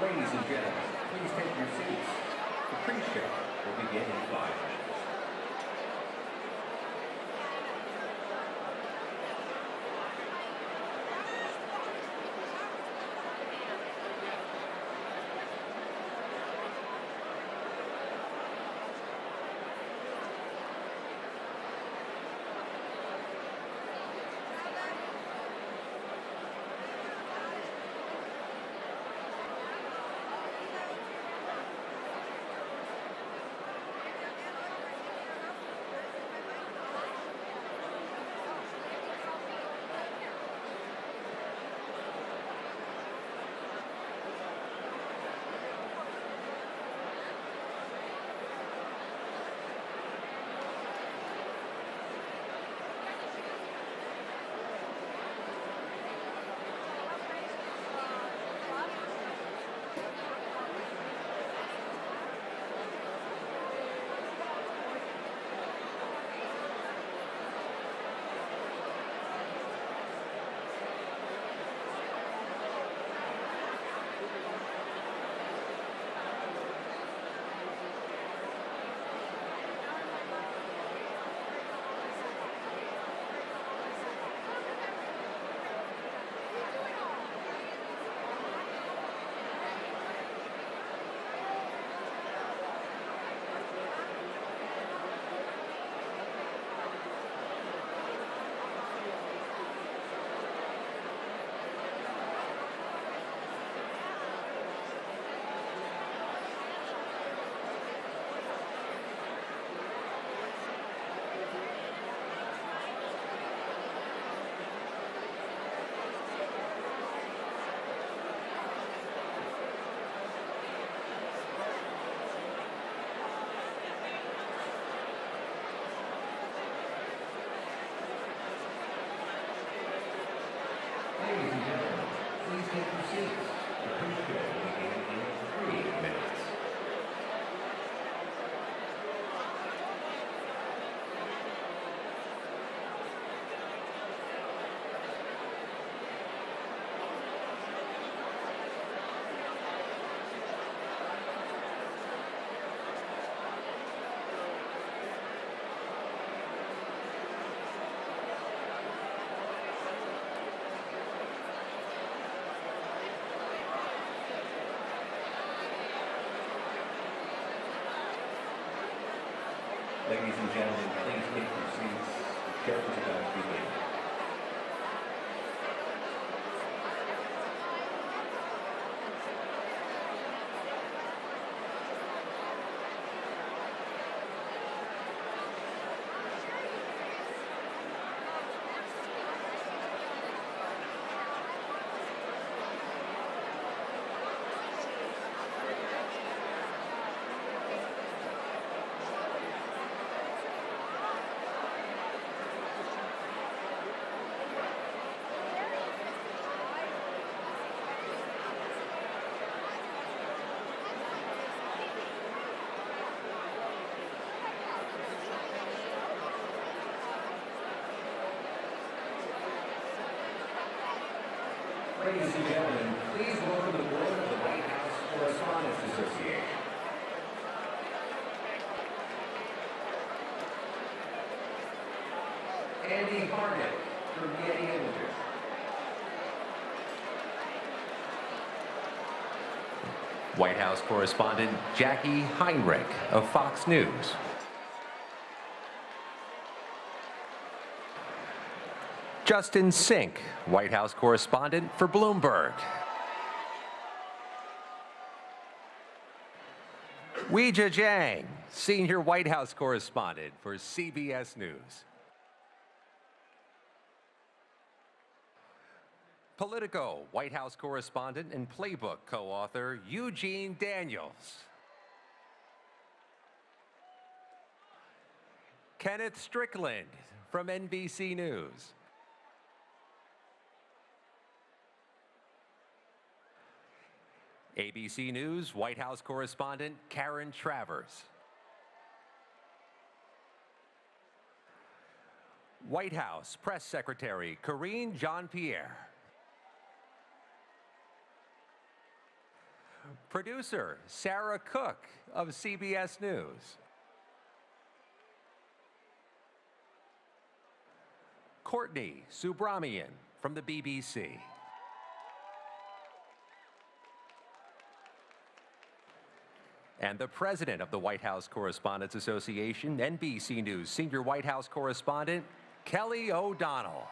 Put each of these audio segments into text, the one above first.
Ladies and gentlemen, please take your seats. The pre-show will begin in 5 minutes. Ladies and gentlemen, please take your seats. The pre-show will begin in 3 minutes. Ladies and gentlemen, please take your seats. The show is about to begin. Ladies and gentlemen, please welcome the board of the White House Correspondents Association. Andy Harnett from Getty Images. White House correspondent Jackie Heinrich of Fox News. Justin Sink, White House correspondent for Bloomberg. Weijia Jiang, senior White House correspondent for CBS News. Politico White House correspondent and Playbook co-author Eugene Daniels. Kenneth Strickland from NBC News. ABC News White House correspondent Karen Travers. White House Press Secretary Karine Jean-Pierre. Producer Sarah Cook of CBS News. Courtney Subramanian from the BBC. And the president of the White House Correspondents Association, NBC News senior White House correspondent, Kelly O'Donnell.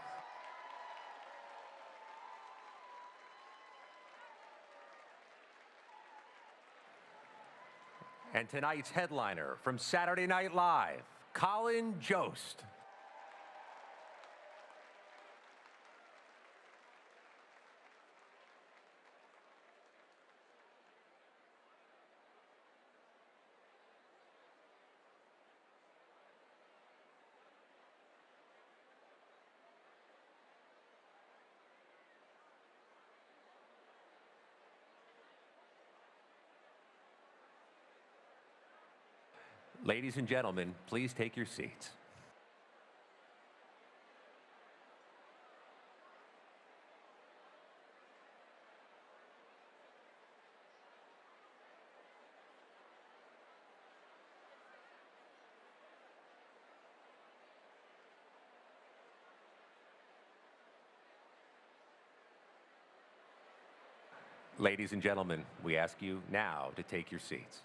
And tonight's headliner from Saturday Night Live, Colin Jost. Ladies and gentlemen, please take your seats. Ladies and gentlemen, we ask you now to take your seats.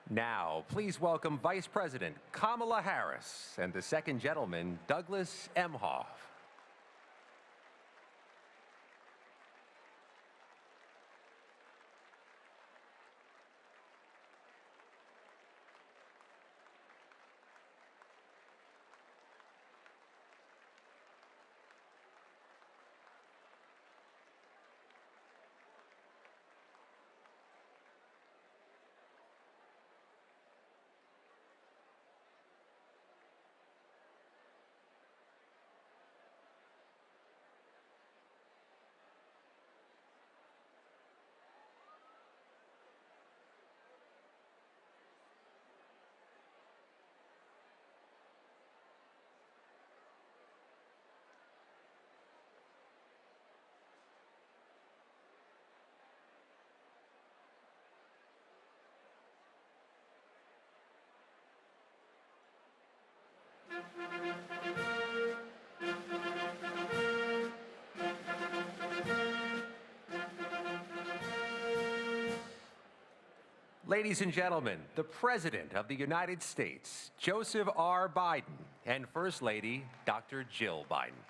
Now, please welcome Vice President Kamala Harris and the Second Gentleman Doug Emhoff. Ladies and gentlemen, the President of the United States, Joseph R. Biden, and First Lady, Dr. Jill Biden.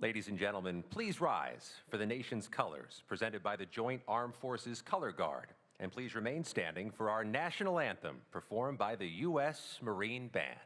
Ladies and gentlemen, please rise for the nation's colors presented by the Joint Armed Forces Color Guard. And please remain standing for our national anthem performed by the U.S. Marine Band.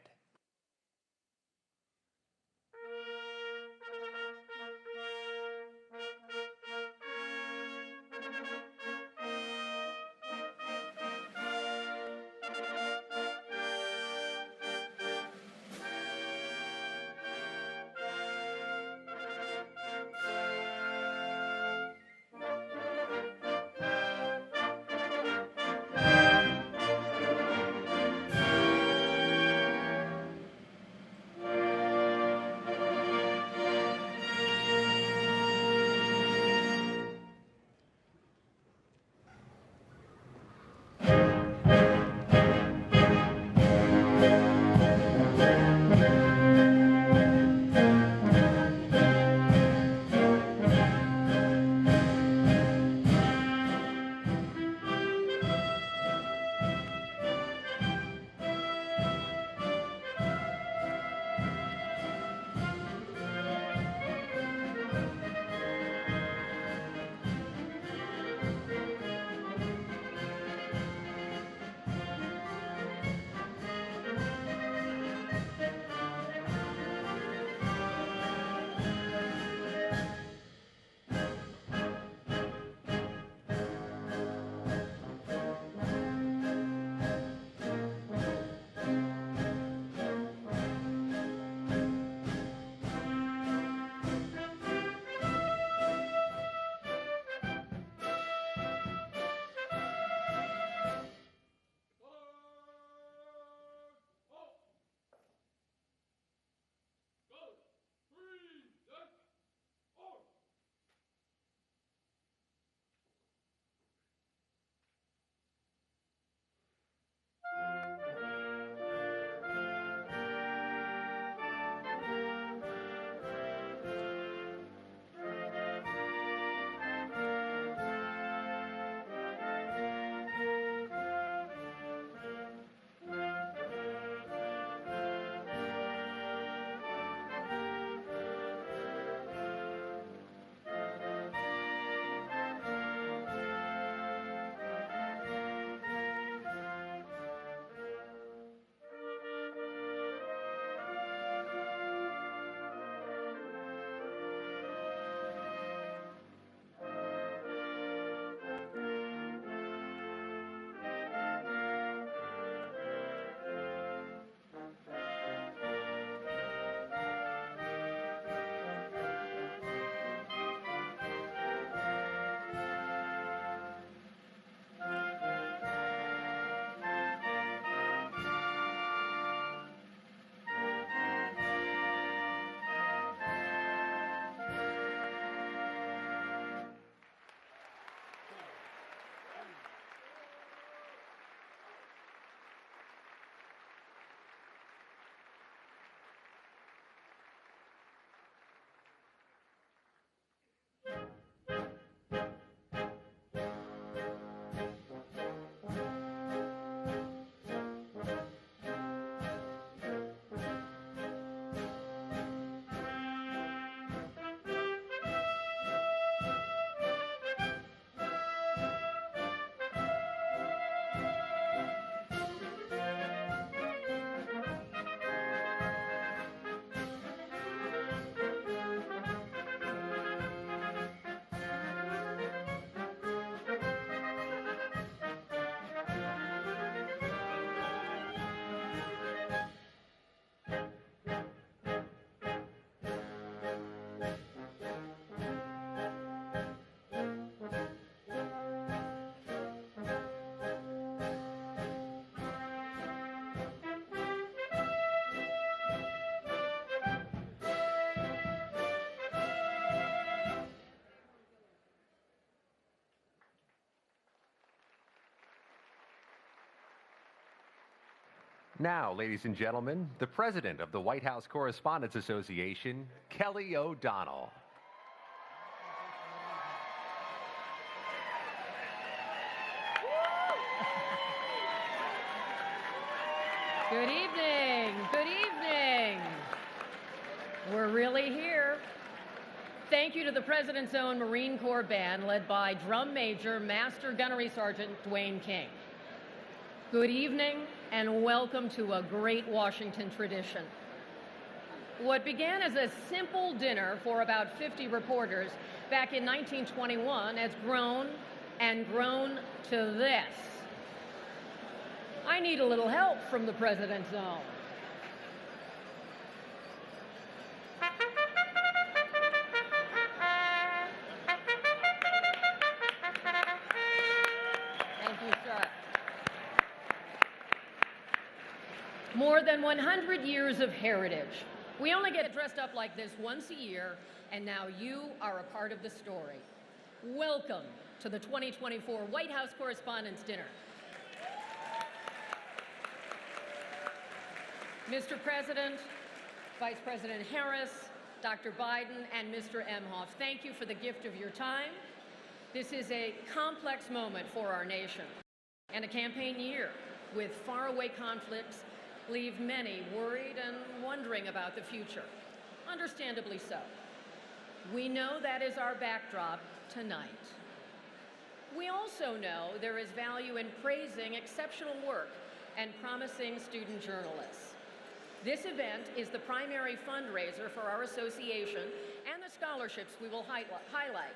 Now, ladies and gentlemen, the President of the White House Correspondents Association, Kelly O'Donnell. Good evening. Good evening. We're really here. Thank you to the President's own Marine Corps Band, led by Drum Major Master Gunnery Sergeant Dwayne King. Good evening, and welcome to a great Washington tradition. What began as a simple dinner for about 50 reporters back in 1921 has grown and grown to this. I need a little help from the President's own. Thank you, sir. More than 100 years of heritage. We only get dressed up like this once a year, and now you are a part of the story. Welcome to the 2024 White House Correspondents' Dinner. Mr. President, Vice President Harris, Dr. Biden, and Mr. Emhoff, thank you for the gift of your time. This is a complex moment for our nation, and a campaign year with faraway conflicts leave many worried and wondering about the future, understandably so. We know that is our backdrop tonight. We also know there is value in praising exceptional work and promising student journalists. This event is the primary fundraiser for our association and the scholarships we will highlight.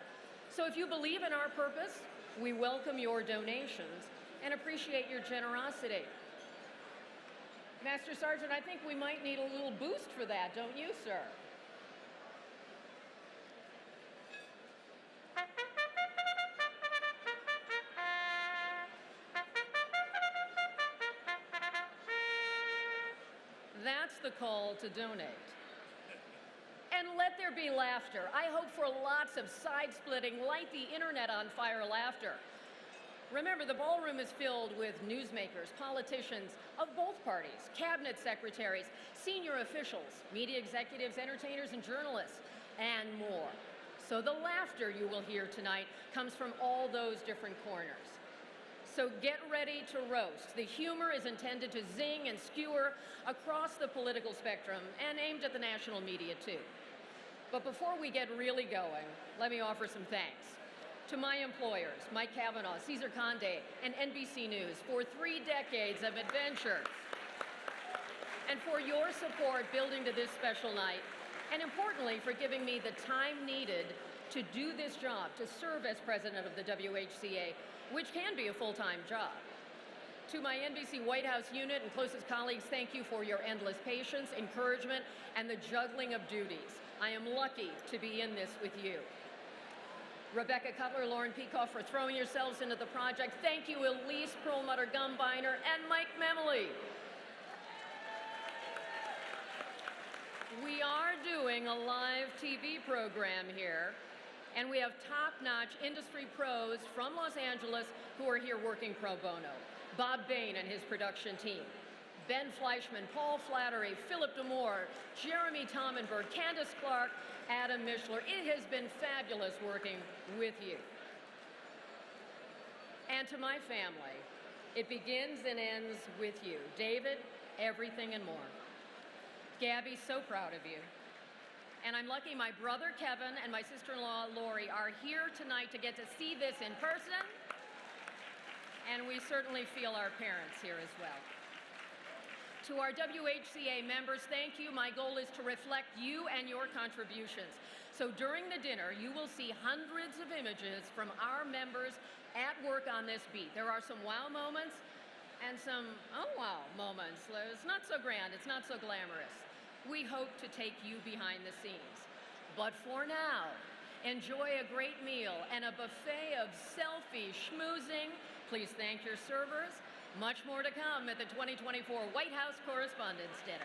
So if you believe in our purpose, we welcome your donations and appreciate your generosity. Master Sergeant, I think we might need a little boost for that, don't you, sir? That's the call to donate. And let there be laughter. I hope for lots of side-splitting, light the internet on fire laughter. Remember, the ballroom is filled with newsmakers, politicians of both parties, cabinet secretaries, senior officials, media executives, entertainers, and journalists, and more. So the laughter you will hear tonight comes from all those different corners. So get ready to roast. The humor is intended to zing and skewer across the political spectrum and aimed at the national media too. But before we get really going, let me offer some thanks to my employers, Mike Cavanaugh, Cesar Conde, and NBC News for 3 decades of adventure, and for your support building to this special night, and importantly, for giving me the time needed to do this job, to serve as president of the WHCA, which can be a full-time job. To my NBC White House unit and closest colleagues, thank you for your endless patience, encouragement, and the juggling of duties. I am lucky to be in this with you. Rebecca Cutler, Lauren Peikoff for throwing yourselves into the project. Thank you, Elise Perlmutter-Gumbiner, and Mike Memley. We are doing a live TV program here, and we have top-notch industry pros from Los Angeles who are here working pro bono. Bob Bain and his production team, Ben Fleischman, Paul Flattery, Philip DeMoore, Jeremy Tomenberg, Candace Clark, Adam Mishler. It has been fabulous working with you. And to my family, it begins and ends with you. David, everything and more. Gabby, so proud of you. And I'm lucky my brother Kevin and my sister-in-law Lori are here tonight to get to see this in person. And we certainly feel our parents here as well. To our WHCA members, thank you. My goal is to reflect you and your contributions. So during the dinner, you will see hundreds of images from our members at work on this beat. There are some wow moments and some oh wow moments. It's not so grand, it's not so glamorous. We hope to take you behind the scenes. But for now, enjoy a great meal and a buffet of selfie schmoozing. Please thank your servers. Much more to come at the 2024 White House Correspondents' Dinner.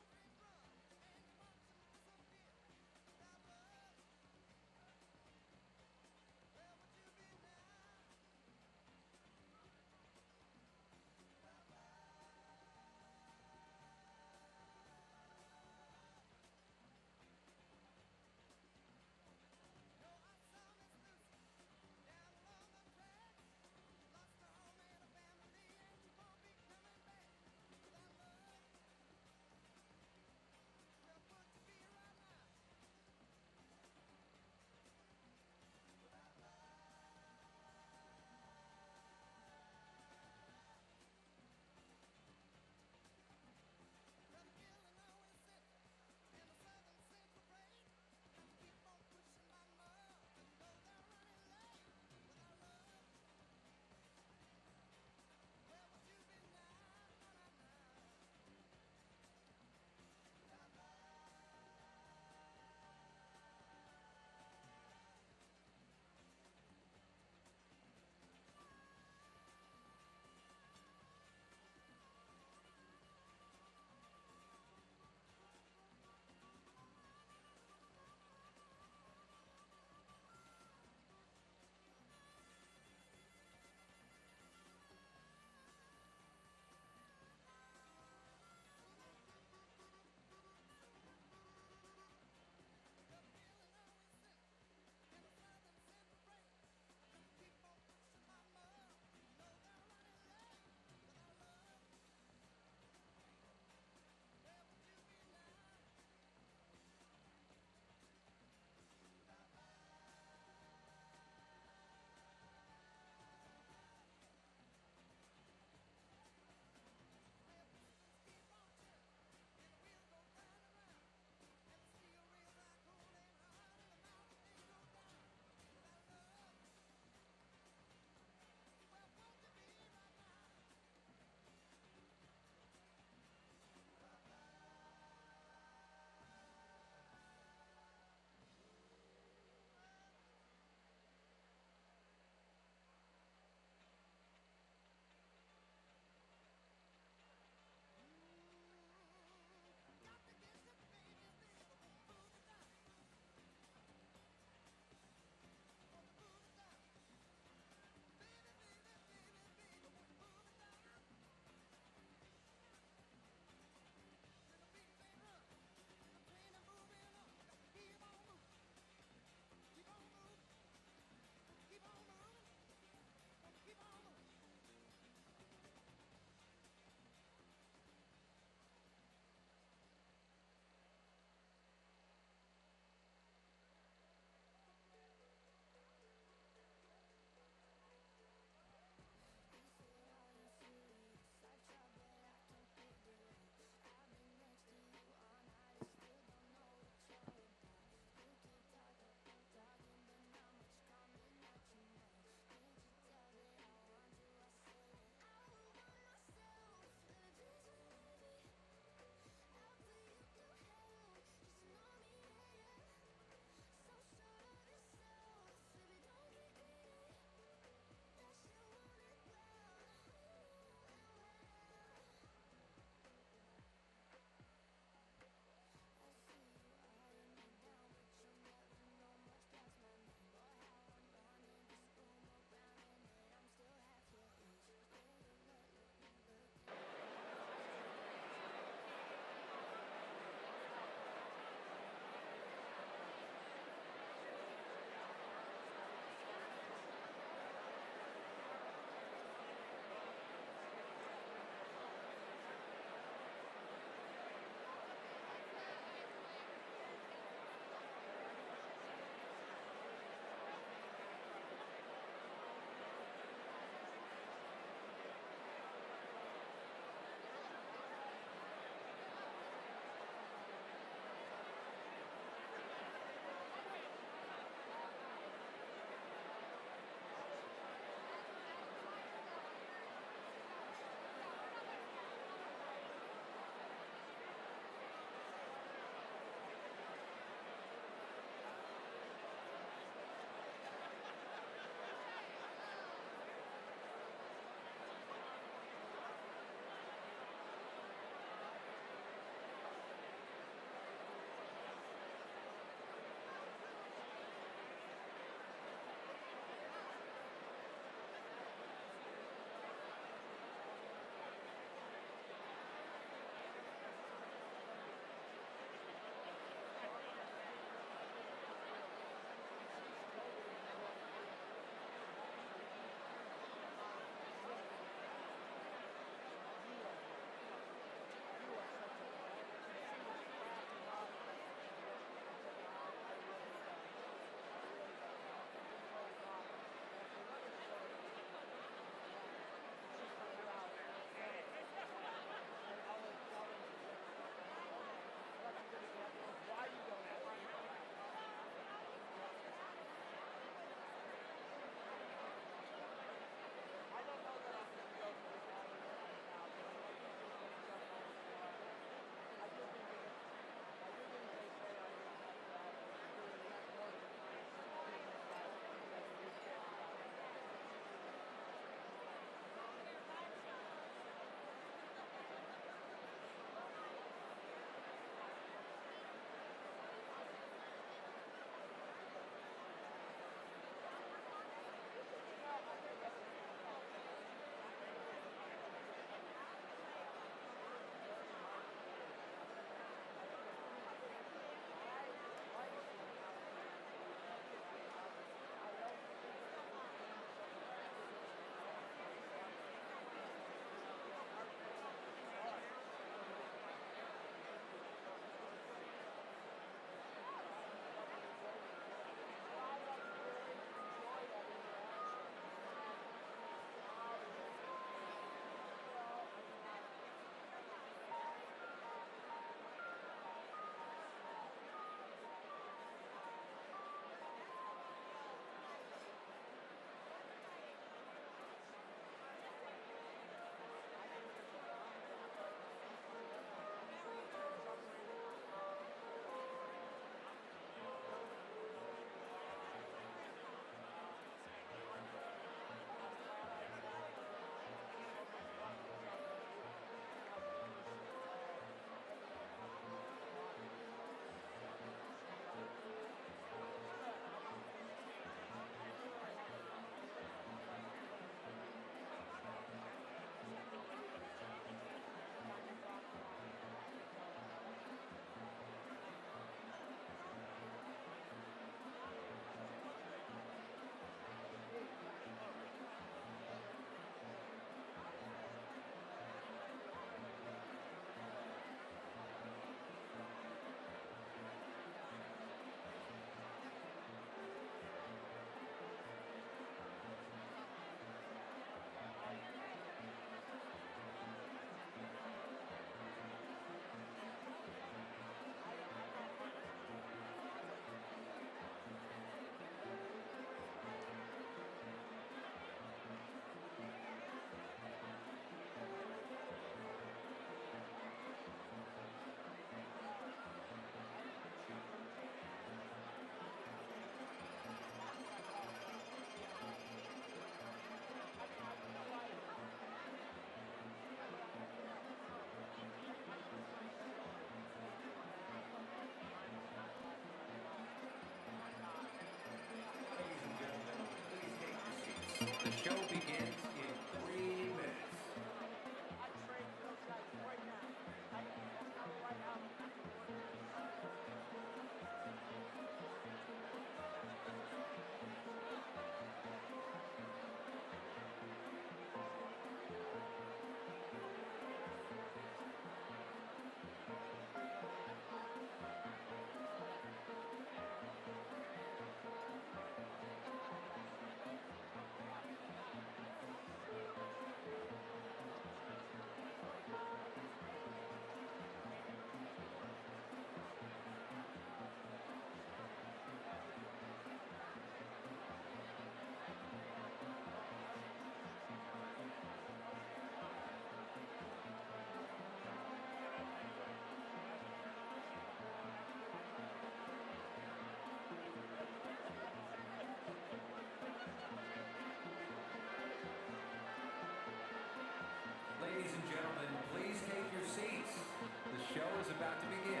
about to begin.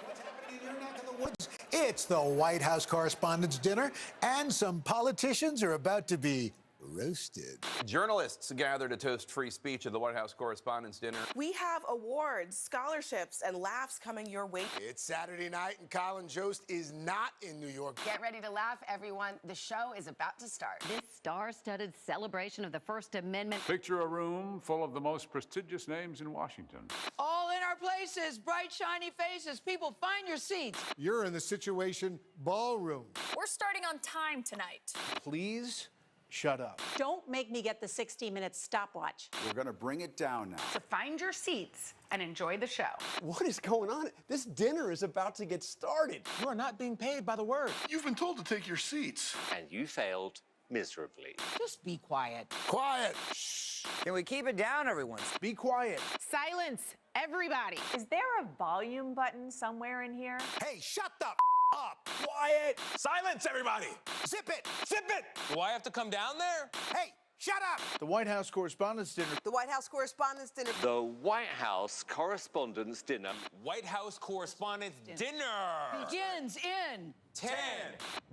What's happening in your neck of the woods? It's the White House Correspondents' Dinner, and some politicians are about to be roasted. Journalists gather to toast free speech at the White House Correspondents' Dinner. We have awards, scholarships, and laughs coming your way. It's Saturday night, and Colin Jost is not in New York. Get ready to laugh, everyone. The show is about to start. This star-studded celebration of the First Amendment. Picture a room full of the most prestigious names in Washington. All in our places, bright, shiny faces. People, find your seats. You're in the Situation Ballroom. We're starting on time tonight. Please shut up. Don't make me get the 60-minute stopwatch. We're going to bring it down now. So find your seats and enjoy the show. What is going on? This dinner is about to get started. You are not being paid by the word. You've been told to take your seats. And you failed miserably. Just be quiet. Quiet. Shh. Can we keep it down, everyone? Be quiet. Silence, everybody. Is there a volume button somewhere in here? Hey, shut the up. Quiet! Silence, everybody! Zip it. Zip it! Do I have to come down there? Hey, shut up. The White House Correspondents' Dinner. The White House Correspondents' Dinner. The White House Correspondents' Dinner. White House Correspondents' Dinner! Begins in 10,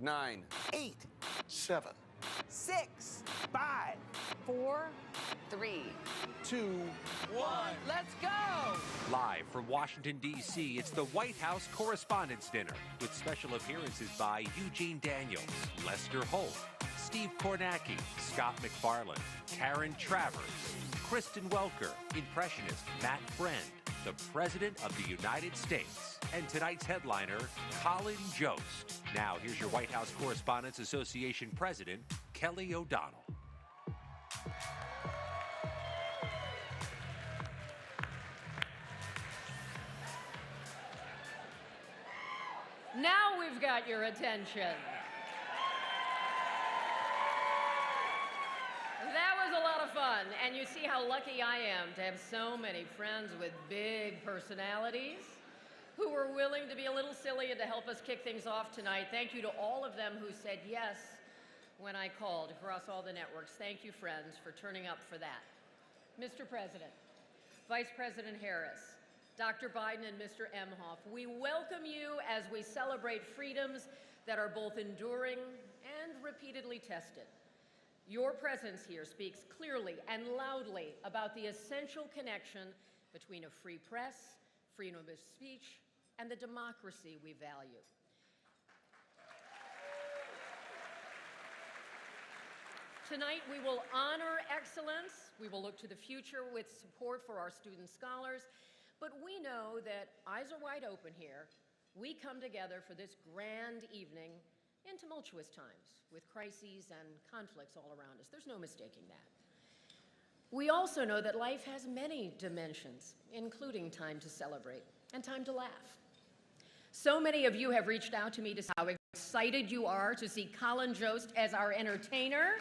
9, 8, 7, 6, 5, 4, 3, 2, 1. Let's go. Live from Washington, D.C., it's the White House Correspondents' Dinner with special appearances by Eugene Daniels, Lester Holt, Steve Kornacki, Scott McFarland, Karen Travers, Kristen Welker, impressionist Matt Friend, the President of the United States, and tonight's headliner, Colin Jost. Now, here's your White House Correspondents Association President, Kelly O'Donnell. Now we've got your attention. That was a lot of fun, and you see how lucky I am to have so many friends with big personalities who were willing to be a little silly and to help us kick things off tonight. Thank you to all of them who said yes when I called across all the networks. Thank you, friends, for turning up for that. Mr. President, Vice President Harris, Dr. Biden and Mr. Emhoff, we welcome you as we celebrate freedoms that are both enduring and repeatedly tested. Your presence here speaks clearly and loudly about the essential connection between a free press, freedom of speech, and the democracy we value. Tonight, we will honor excellence. We will look to the future with support for our student scholars. But we know that eyes are wide open here. We come together for this grand evening in tumultuous times with crises and conflicts all around us. There's no mistaking that. We also know that life has many dimensions, including time to celebrate and time to laugh. So many of you have reached out to me to say how excited you are to see Colin Jost as our entertainer.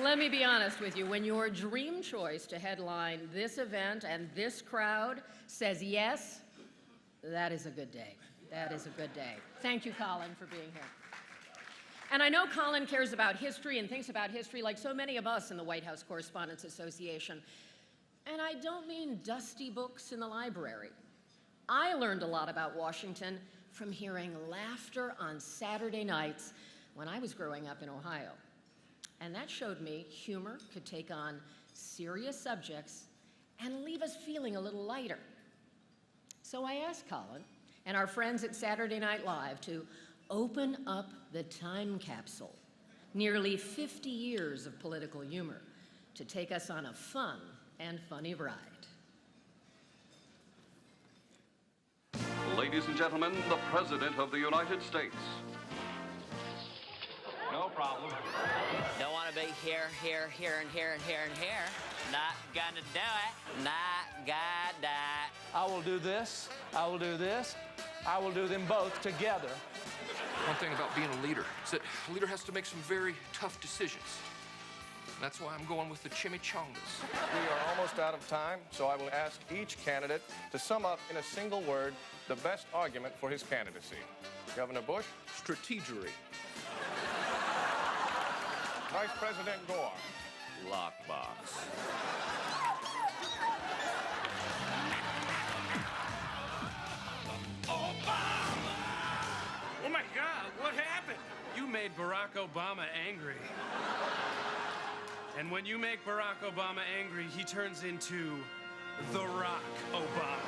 Let me be honest with you, when your dream choice to headline this event and this crowd says yes, that is a good day. That is a good day. Thank you, Colin, for being here. And I know Colin cares about history and thinks about history like so many of us in the White House Correspondents Association. And I don't mean dusty books in the library. I learned a lot about Washington from hearing laughter on Saturday nights when I was growing up in Ohio. And that showed me humor could take on serious subjects and leave us feeling a little lighter. So I asked Colin and our friends at Saturday Night Live to open up the time capsule, nearly 50 years of political humor, to take us on a fun and funny ride. Ladies and gentlemen, the President of the United States. No problem. Don't want to be here, and here, and here, and here. Not gonna do it. Not gonna do it. I will do this. I will do this. I will do them both together. One thing about being a leader is that a leader has to make some very tough decisions. That's why I'm going with the chimichangas. We are almost out of time, so I will ask each candidate to sum up in a single word the best argument for his candidacy. Governor Bush? Strategery. Vice President Gore? Lockbox. Oh my God, what happened? You made Barack Obama angry. And when you make Barack Obama angry, he turns into The Rock Obama.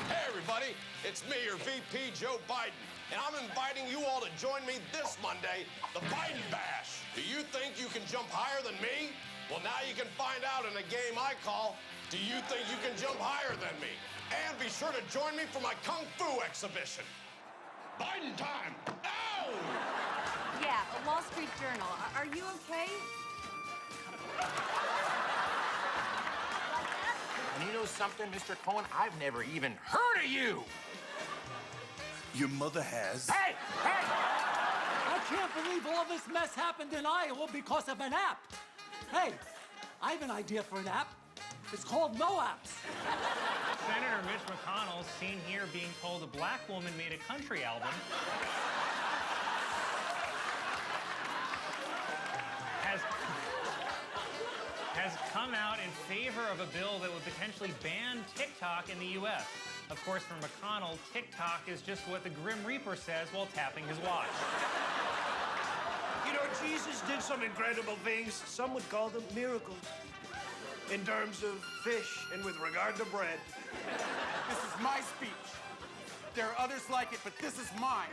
Hey everybody, it's me, your VP, Joe Biden. And I'm inviting you all to join me this Monday, the Biden Bash. Do you think you can jump higher than me? Well, now you can find out in a game I call, Do You Think You Can Jump Higher Than Me? And be sure to join me for my Kung Fu exhibition. Biden time! Ow! Yeah, Wall Street Journal. Are you okay? And you know something, Mr. Cohen? I've never even heard of you! Your mother has. Hey! Hey! I can't believe all this mess happened in Iowa because of an app. Hey, I have an idea for an app. It's called No Apps. Senator Mitch McConnell seen here being told a black woman made a country album. Has come out in favor of a bill that would potentially ban TikTok in the U.S. Of course, for McConnell, TikTok is just what the Grim Reaper says while tapping his watch. You know, Jesus did some incredible things. Some would call them miracles. In terms of fish and with regard to bread. This is my speech. There are others like it, but this is mine.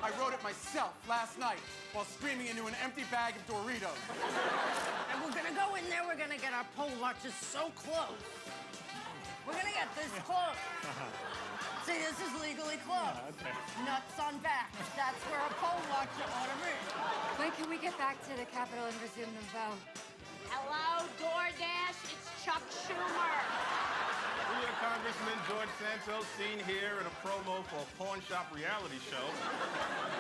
I wrote it myself last night while screaming into an empty bag of Doritos. And we're gonna go in there, we're gonna get our pole watches so close. We're gonna get this close. See, this is legally close. Okay. Nuts on back. That's where a pole watcher ought to be. When can we get back to the Capitol and resume the vote? Hello, DoorDash. It's Chuck Schumer. Julia Congressman George Santos, seen here in a promo for a pawn shop reality show,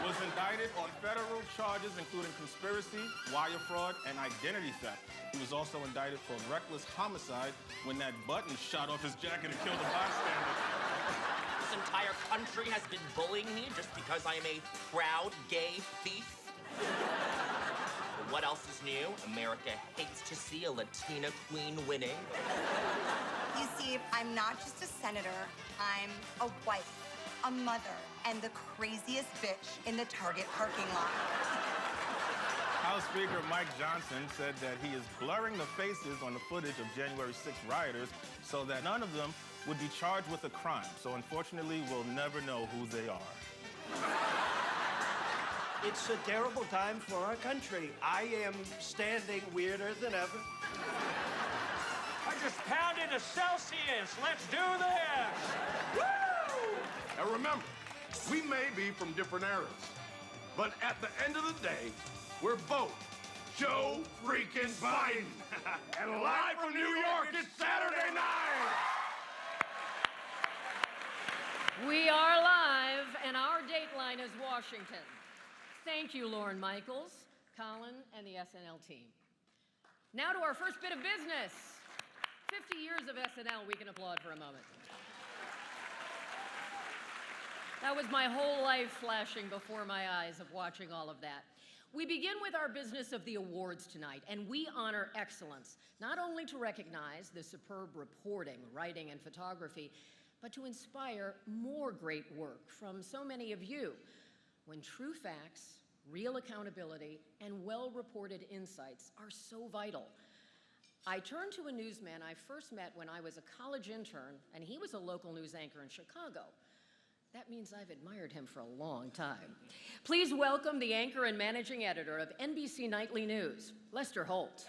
was indicted on federal charges including conspiracy, wire fraud, and identity theft. He was also indicted for reckless homicide when that button shot off his jacket and killed a bystander. This entire country has been bullying me just because I am a proud gay thief. But what else is new? America hates to see a Latina queen winning. You see, I'm not just a senator, I'm a wife, a mother, and the craziest bitch in the Target parking lot. House Speaker Mike Johnson said that he is blurring the faces on the footage of January 6th rioters so that none of them would be charged with a crime. So unfortunately, we'll never know who they are. It's a terrible time for our country. I am standing weirder than ever. I just pounded a Celsius. Let's do this. Woo! And remember, we may be from different eras, but at the end of the day, we're both Joe freaking Biden. And live from New York, it's Saturday night. We are live, and our dateline is Washington. Thank you, Lauren Michaels, Colin, and the SNL team. Now to our first bit of business. 50 years of SNL, we can applaud for a moment. That was my whole life flashing before my eyes of watching all of that. We begin with our business of the awards tonight, and we honor excellence, not only to recognize the superb reporting, writing, and photography, but to inspire more great work from so many of you. When true facts, real accountability, and well-reported insights are so vital. I turned to a newsman I first met when I was a college intern, and he was a local news anchor in Chicago. That means I've admired him for a long time. Please welcome the anchor and managing editor of NBC Nightly News, Lester Holt.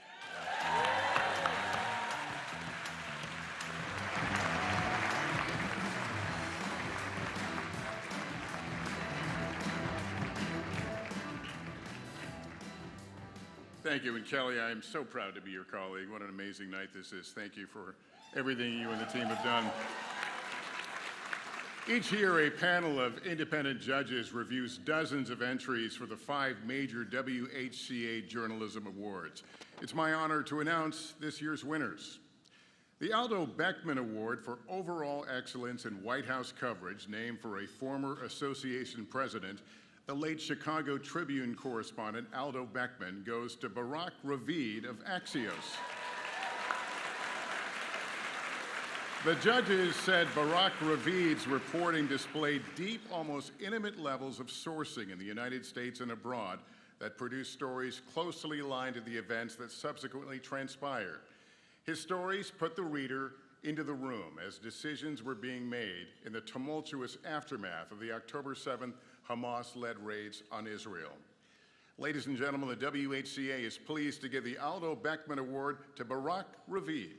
Thank you, and Kelly, I am so proud to be your colleague. What an amazing night this is. Thank you for everything you and the team have done. Each year, a panel of independent judges reviews dozens of entries for the 5 major WHCA Journalism Awards. It's my honor to announce this year's winners. The Aldo Beckman Award for Overall Excellence in White House Coverage, named for a former association president, the late Chicago Tribune correspondent Aldo Beckman, goes to Barack Ravid of Axios. The judges said Barack Ravid's reporting displayed deep, almost intimate levels of sourcing in the United States and abroad that produced stories closely aligned to the events that subsequently transpired. His stories put the reader into the room as decisions were being made in the tumultuous aftermath of the October 7th Hamas-led raids on Israel. Ladies and gentlemen, the WHCA is pleased to give the Aldo Beckman Award to Barack Ravid.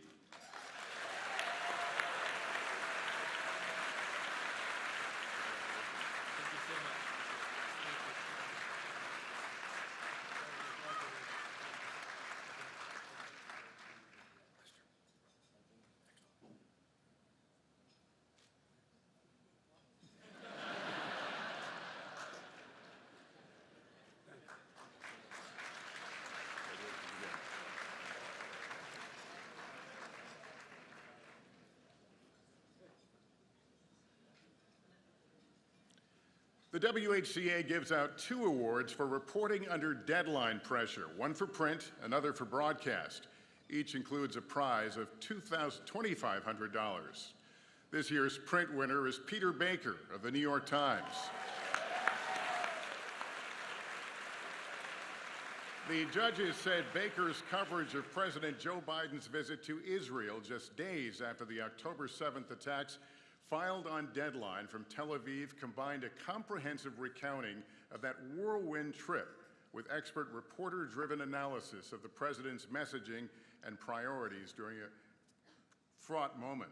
The WHCA gives out 2 awards for reporting under deadline pressure, one for print, another for broadcast. Each includes a prize of $2,500. This year's print winner is Peter Baker of the New York Times. The judges said Baker's coverage of President Joe Biden's visit to Israel just days after the October 7th attacks filed on deadline from Tel Aviv combined a comprehensive recounting of that whirlwind trip with expert reporter-driven analysis of the president's messaging and priorities during a fraught moment.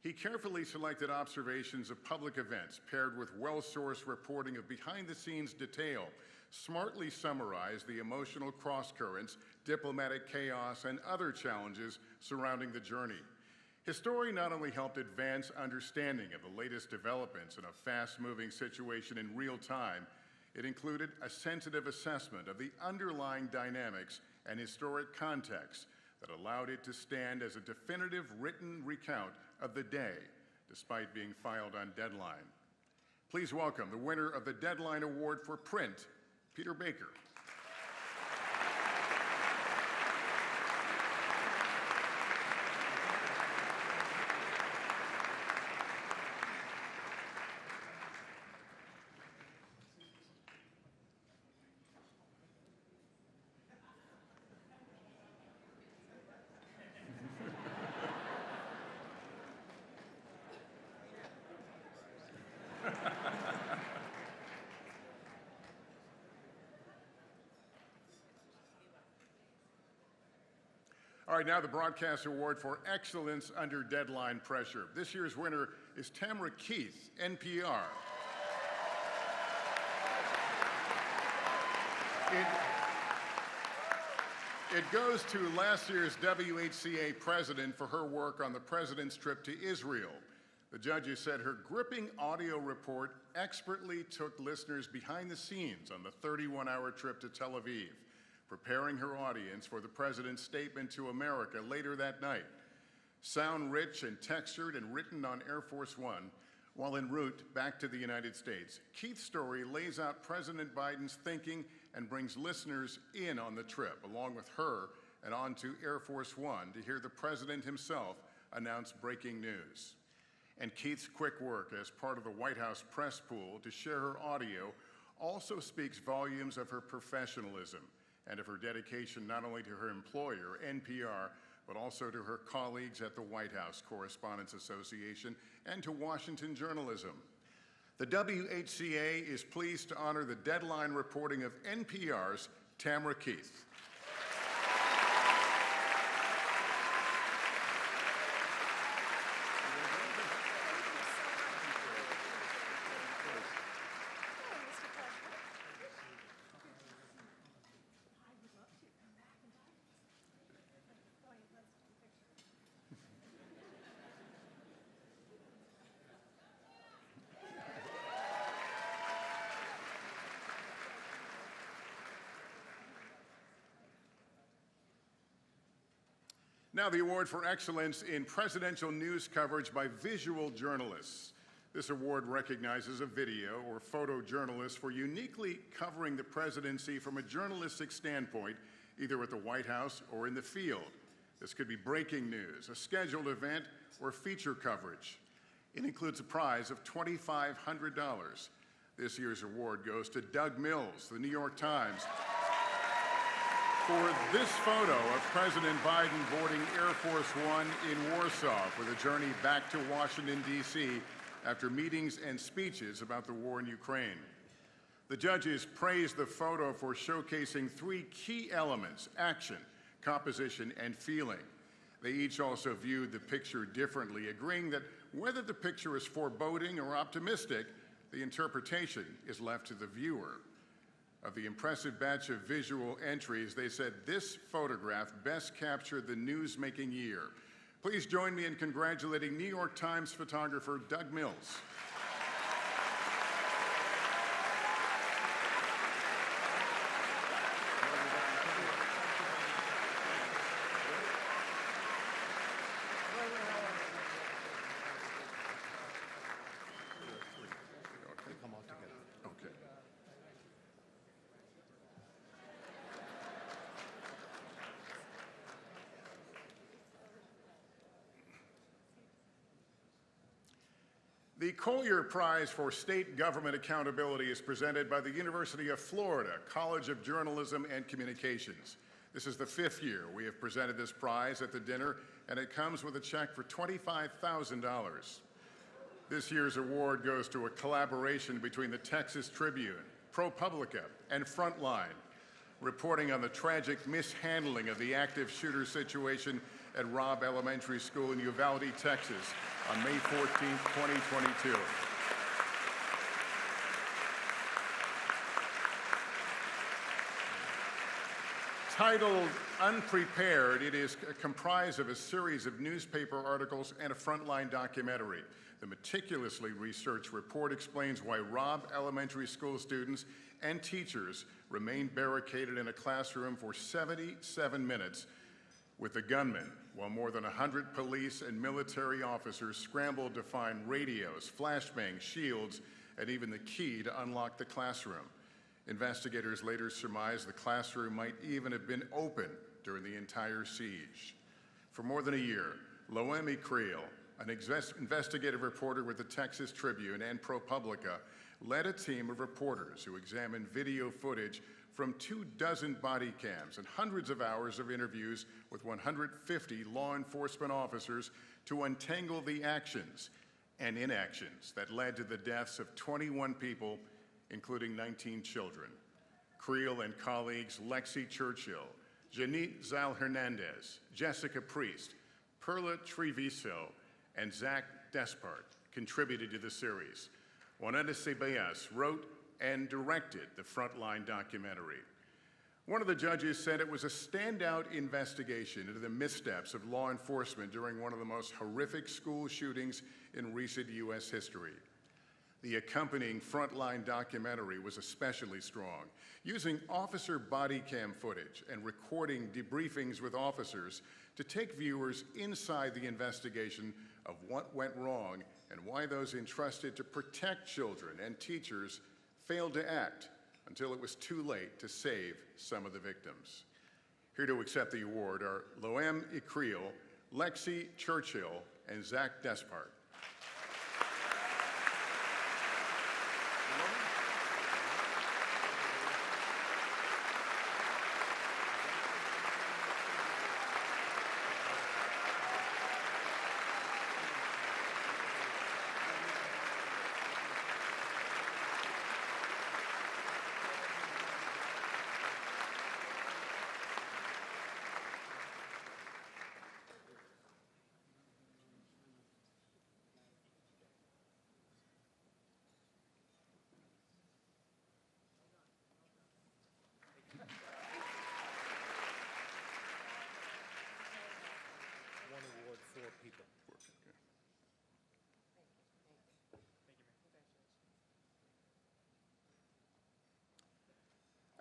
He carefully selected observations of public events paired with well-sourced reporting of behind-the-scenes detail, smartly summarized the emotional crosscurrents, diplomatic chaos, and other challenges surrounding the journey. His story not only helped advance understanding of the latest developments in a fast-moving situation in real time, it included a sensitive assessment of the underlying dynamics and historic context that allowed it to stand as a definitive written recount of the day, despite being filed on deadline. Please welcome the winner of the Deadline Award for Print, Peter Baker. All right, now the Broadcast Award for Excellence Under Deadline Pressure. This year's winner is Tamara Keith, NPR. It goes to last year's WHCA president for her work on the president's trip to Israel. The judges said her gripping audio report expertly took listeners behind the scenes on the 31-hour trip to Tel Aviv, preparing her audience for the president's statement to America later that night. Sound rich and textured and written on Air Force One, while en route back to the United States, Keith's story lays out President Biden's thinking and brings listeners in on the trip, along with her and onto Air Force One to hear the president himself announce breaking news. And Keith's quick work as part of the White House press pool to share her audio also speaks volumes of her professionalism and of her dedication not only to her employer, NPR, but also to her colleagues at the White House Correspondents Association and to Washington journalism. The WHCA is pleased to honor the deadline reporting of NPR's Tamara Keith. Now the award for excellence in presidential news coverage by visual journalists. This award recognizes a video or photojournalist for uniquely covering the presidency from a journalistic standpoint, either at the White House or in the field. This could be breaking news, a scheduled event, or feature coverage. It includes a prize of $2,500. This year's award goes to Doug Mills, the New York Times, for this photo of President Biden boarding Air Force One in Warsaw for the journey back to Washington, D.C. after meetings and speeches about the war in Ukraine. The judges praised the photo for showcasing three key elements: action, composition, and feeling. They each also viewed the picture differently, agreeing that whether the picture is foreboding or optimistic, the interpretation is left to the viewer. Of the impressive batch of visual entries, they said this photograph best captured the news-making year. Please join me in congratulating New York Times photographer Doug Mills. The Collier Prize for State Government Accountability is presented by the University of Florida College of Journalism and Communications. This is the 5th year we have presented this prize at the dinner, and it comes with a check for $25,000. This year's award goes to a collaboration between the Texas Tribune, ProPublica, and Frontline, reporting on the tragic mishandling of the active shooter situation at Robb Elementary School in Uvalde, Texas, on May 14, 2022. Titled Unprepared, it is comprised of a series of newspaper articles and a Frontline documentary. The meticulously researched report explains why Robb Elementary School students and teachers remained barricaded in a classroom for 77 minutes with the gunman, while more than 100 police and military officers scrambled to find radios, flashbangs, shields, and even the key to unlock the classroom. Investigators later surmised the classroom might even have been open during the entire siege. For more than a year, Loemi Creel, an investigative reporter with the Texas Tribune and ProPublica, led a team of reporters who examined video footage from 24 body cams and hundreds of hours of interviews with 150 law enforcement officers to untangle the actions and inactions that led to the deaths of 21 people, including 19 children. Creel and colleagues Lexi Churchill, Janit Zal-Hernandez, Jessica Priest, Perla Treviso, and Zach Despart contributed to the series. Juanita Ceballos wrote and directed the Frontline documentary. One of the judges said it was a standout investigation into the missteps of law enforcement during one of the most horrific school shootings in recent U.S. history. The accompanying Frontline documentary was especially strong, using officer body cam footage and recording debriefings with officers to take viewers inside the investigation of what went wrong and why those entrusted to protect children and teachers failed to act until it was too late to save some of the victims. Here to accept the award are Loemi Creel, Lexi Churchill, and Zach Despart.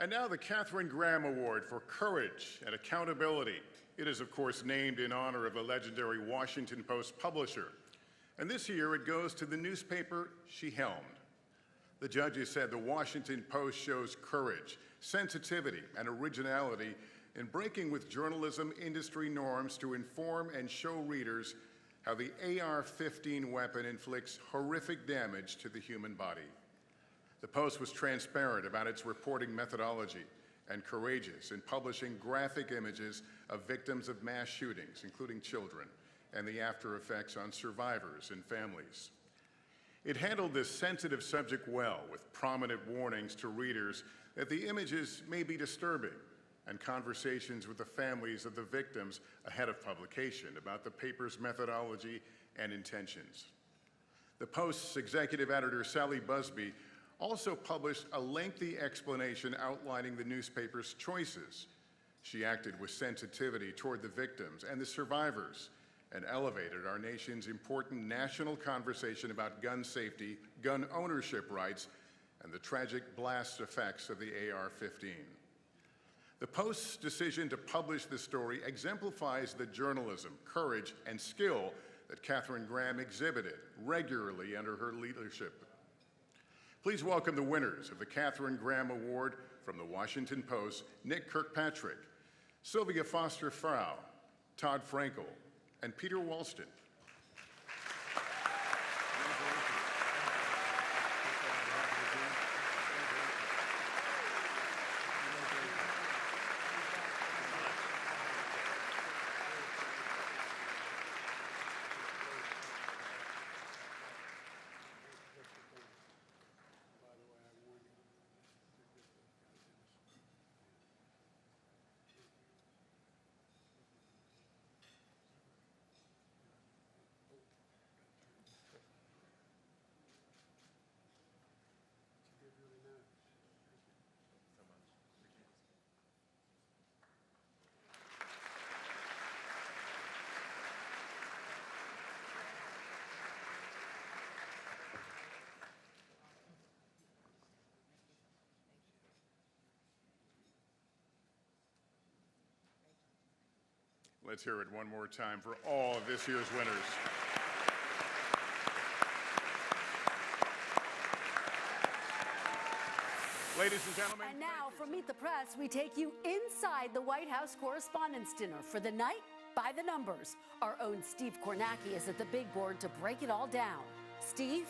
And now the Katharine Graham Award for Courage and Accountability. It is, of course, named in honor of the legendary Washington Post publisher. And this year it goes to the newspaper she helmed. The judges said the Washington Post shows courage, sensitivity, and originality in breaking with journalism industry norms to inform and show readers how the AR-15 weapon inflicts horrific damage to the human body. The Post was transparent about its reporting methodology and courageous in publishing graphic images of victims of mass shootings, including children, and the after effects on survivors and families. It handled this sensitive subject well, with prominent warnings to readers that the images may be disturbing, and conversations with the families of the victims ahead of publication about the paper's methodology and intentions. The Post's executive editor, Sally Busby, also published a lengthy explanation outlining the newspaper's choices. She acted with sensitivity toward the victims and the survivors and elevated our nation's important national conversation about gun safety, gun ownership rights, and the tragic blast effects of the AR-15. The Post's decision to publish this story exemplifies the journalism, courage, and skill that Katharine Graham exhibited regularly under her leadership. Please welcome the winners of the Katharine Graham Award from the Washington Post, Nick Kirkpatrick, Sylvia Foster Frau, Todd Frankel, and Peter Walston. Let's hear it one more time for all of this year's winners. Ladies and gentlemen. And now, from Meet the Press, we take you inside the White House Correspondents' Dinner for the night by the numbers. Our own Steve Kornacki is at the big board to break it all down. Steve?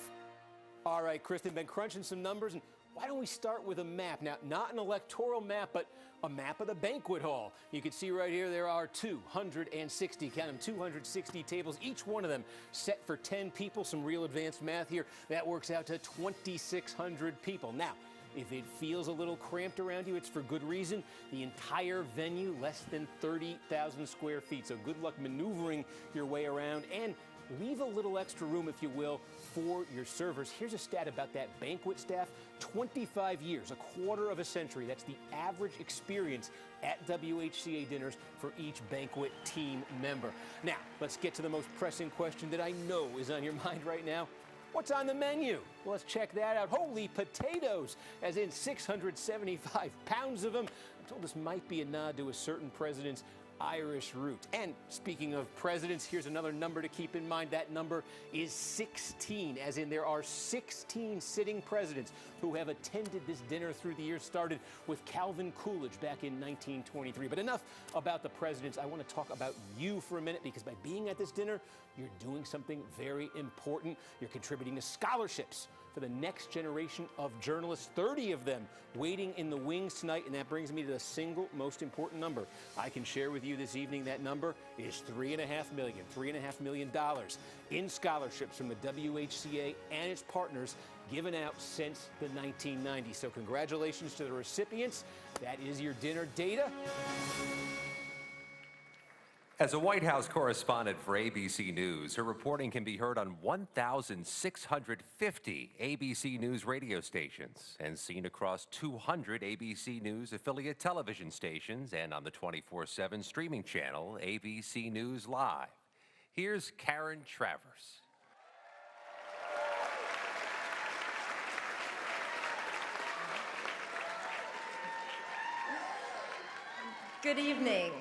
All right, Kristen, been crunching some numbers, and why don't we start with a map? Now, not an electoral map, but a map of the banquet hall. You can see right here there are 260, count them, 260 tables, each one of them set for 10 people. Some real advanced math here. That works out to 2,600 people. Now, if it feels a little cramped around you, it's for good reason. The entire venue, less than 30,000 square feet. So good luck maneuvering your way around, and leave a little extra room, if you will, for your servers. Here's a stat about that banquet staff. 25 years, a quarter of a century. That's the average experience at WHCA dinners for each banquet team member. Now, let's get to the most pressing question that I know is on your mind right now. What's on the menu? Well, let's check that out. Holy potatoes, as in 675 pounds of them. I'm told this might be a nod to a certain president's Irish root. And speaking of presidents, here's another number to keep in mind. That number is 16, as in there are 16 sitting presidents who have attended this dinner through the years. Started with Calvin Coolidge back in 1923. But enough about the presidents. I want to talk about you for a minute, because by being at this dinner, you're doing something very important. You're contributing to scholarships for the next generation of journalists, 30 of them waiting in the wings tonight. And that brings me to the single most important number I can share with you this evening. That number is $3.5 million in scholarships from the WHCA and its partners, given out since the 1990s. So congratulations to the recipients. That is your dinner data. As a White House correspondent for ABC News, her reporting can be heard on 1,650 ABC News radio stations and seen across 200 ABC News affiliate television stations and on the 24/7 streaming channel ABC News Live. Here's Karen Travers. Good evening.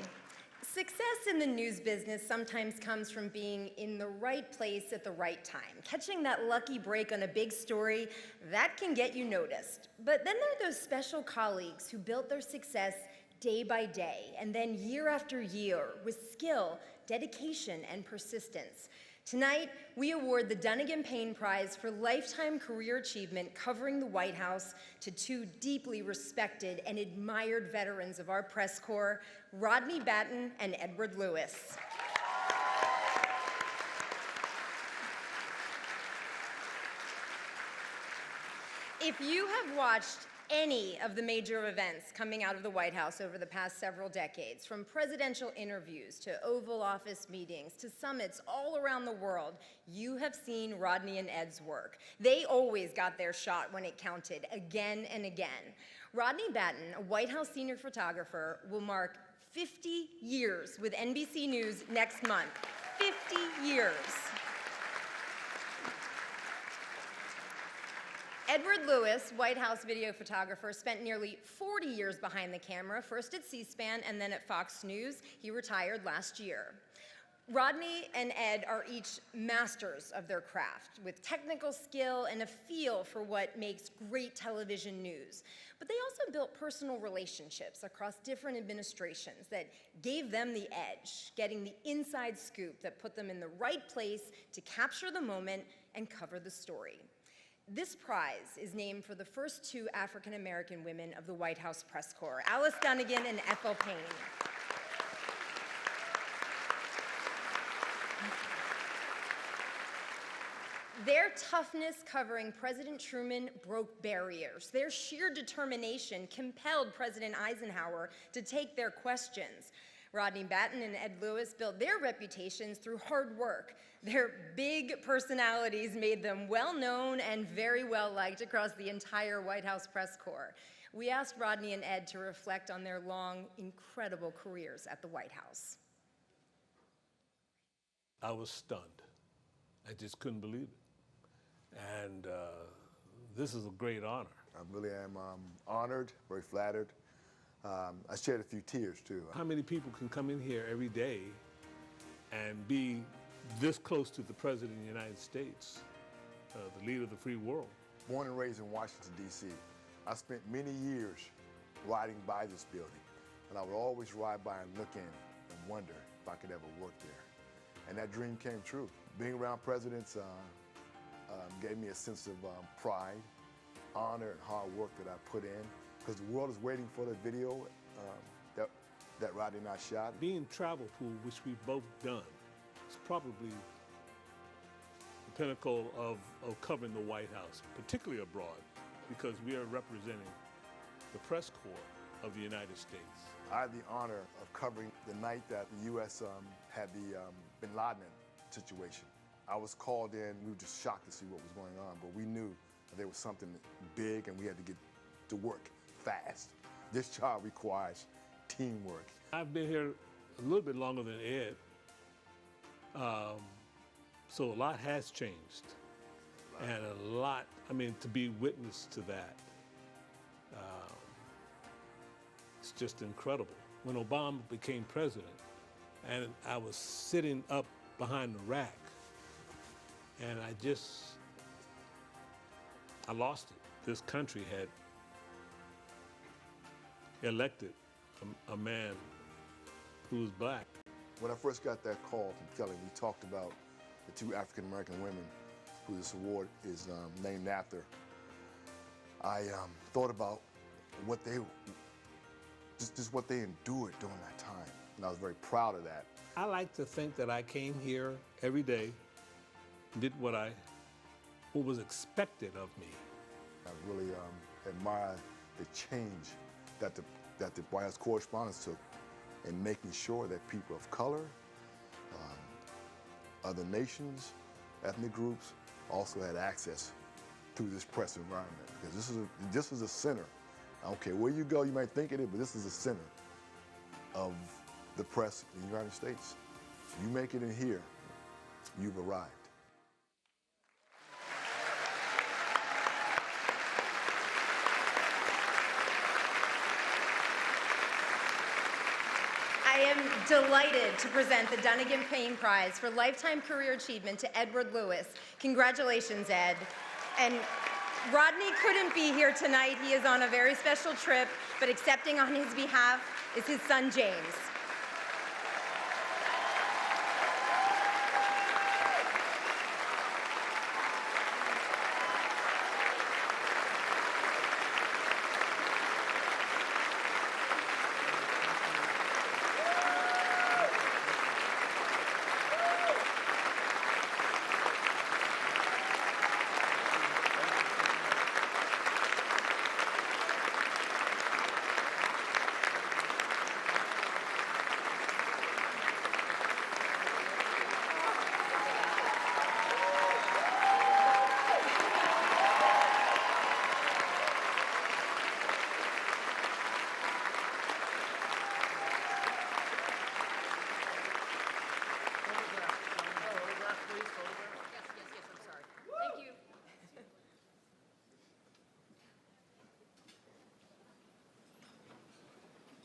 Success in the news business sometimes comes from being in the right place at the right time. Catching that lucky break on a big story, that can get you noticed. But then there are those special colleagues who built their success day by day, and then year after year, with skill, dedication, and persistence. Tonight, we award the Dunnigan Payne Prize for Lifetime Career Achievement covering the White House to two deeply respected and admired veterans of our press corps, Rodney Batten and Edward Lewis. If you have watched any of the major events coming out of the White House over the past several decades, from presidential interviews to Oval Office meetings to summits all around the world, you have seen Rodney and Ed's work. They always got their shot when it counted, again and again. Rodney Batten, a White House senior photographer, will mark 50 years with NBC News next month. 50 years. Edward Lewis, White House video photographer, spent nearly 40 years behind the camera, first at C-SPAN and then at Fox News. He retired last year. Rodney and Ed are each masters of their craft, with technical skill and a feel for what makes great television news. But they also built personal relationships across different administrations that gave them the edge, getting the inside scoop that put them in the right place to capture the moment and cover the story. This prize is named for the first two African-American women of the White House press corps, Alice Dunnigan and Ethel Payne. Their toughness covering President Truman broke barriers. Their sheer determination compelled President Eisenhower to take their questions. Rodney Batten and Ed Lewis built their reputations through hard work. Their big personalities made them well-known and very well-liked across the entire White House press corps. We asked Rodney and Ed to reflect on their long, incredible careers at the White House. I was stunned. I just couldn't believe it. And this is a great honor. I really am honored, very flattered. I shed a few tears, too. How many people can come in here every day and be this close to the President of the United States, the leader of the free world? Born and raised in Washington, D.C., I spent many years riding by this building, and I would always ride by and look in and wonder if I could ever work there. And that dream came true. Being around presidents gave me a sense of pride, honor, and hard work that I put in, because the world is waiting for the video that Rodney and I shot. Being travel pool, which we've both done, is probably the pinnacle of covering the White House, particularly abroad, because we are representing the press corps of the United States. I had the honor of covering the night that the U.S. had the bin Laden situation. I was called in, we were just shocked to see what was going on, but we knew that there was something big and we had to get to work fast. This job requires teamwork. I've been here a little bit longer than Ed, so a lot has changed. And a lot, I mean, to be witness to that, it's just incredible. When Obama became president, and I was sitting up behind the rack, and I lost it. This country had elected a man who was black. When I first got that call from Kelly, we talked about the two African-American women who this award is named after. I thought about what they, just what they endured during that time, and I was very proud of that. I like to think that I came here every day, did what was expected of me. I really admire the change that the White House correspondents took in making sure that people of color, other nations, ethnic groups also had access to this press environment. Because this is a center. I don't care where you go, you might think it is, but this is a center of the press in the United States. If you make it in here, you've arrived. am delighted to present the Dunnigan Payne Prize for Lifetime Career Achievement to Edward Lewis. Congratulations, Ed. And Rodney couldn't be here tonight. He is on a very special trip, but accepting on his behalf is his son, James.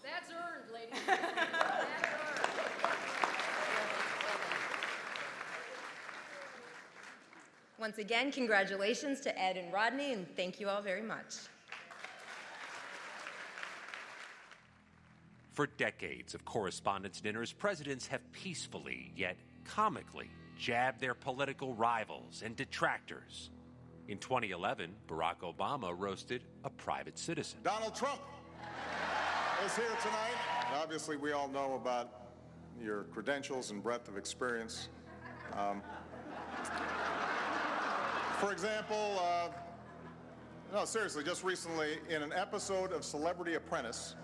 That's earned, ladies and gentlemen. That's earned. Once again, congratulations to Ed and Rodney, and thank you all very much. For decades of correspondence dinners, presidents have peacefully, yet comically, jabbed their political rivals and detractors. In 2011, Barack Obama roasted a private citizen. Donald Trump is here tonight. Obviously, we all know about your credentials and breadth of experience. For example, no, seriously, just recently, in an episode of Celebrity Apprentice,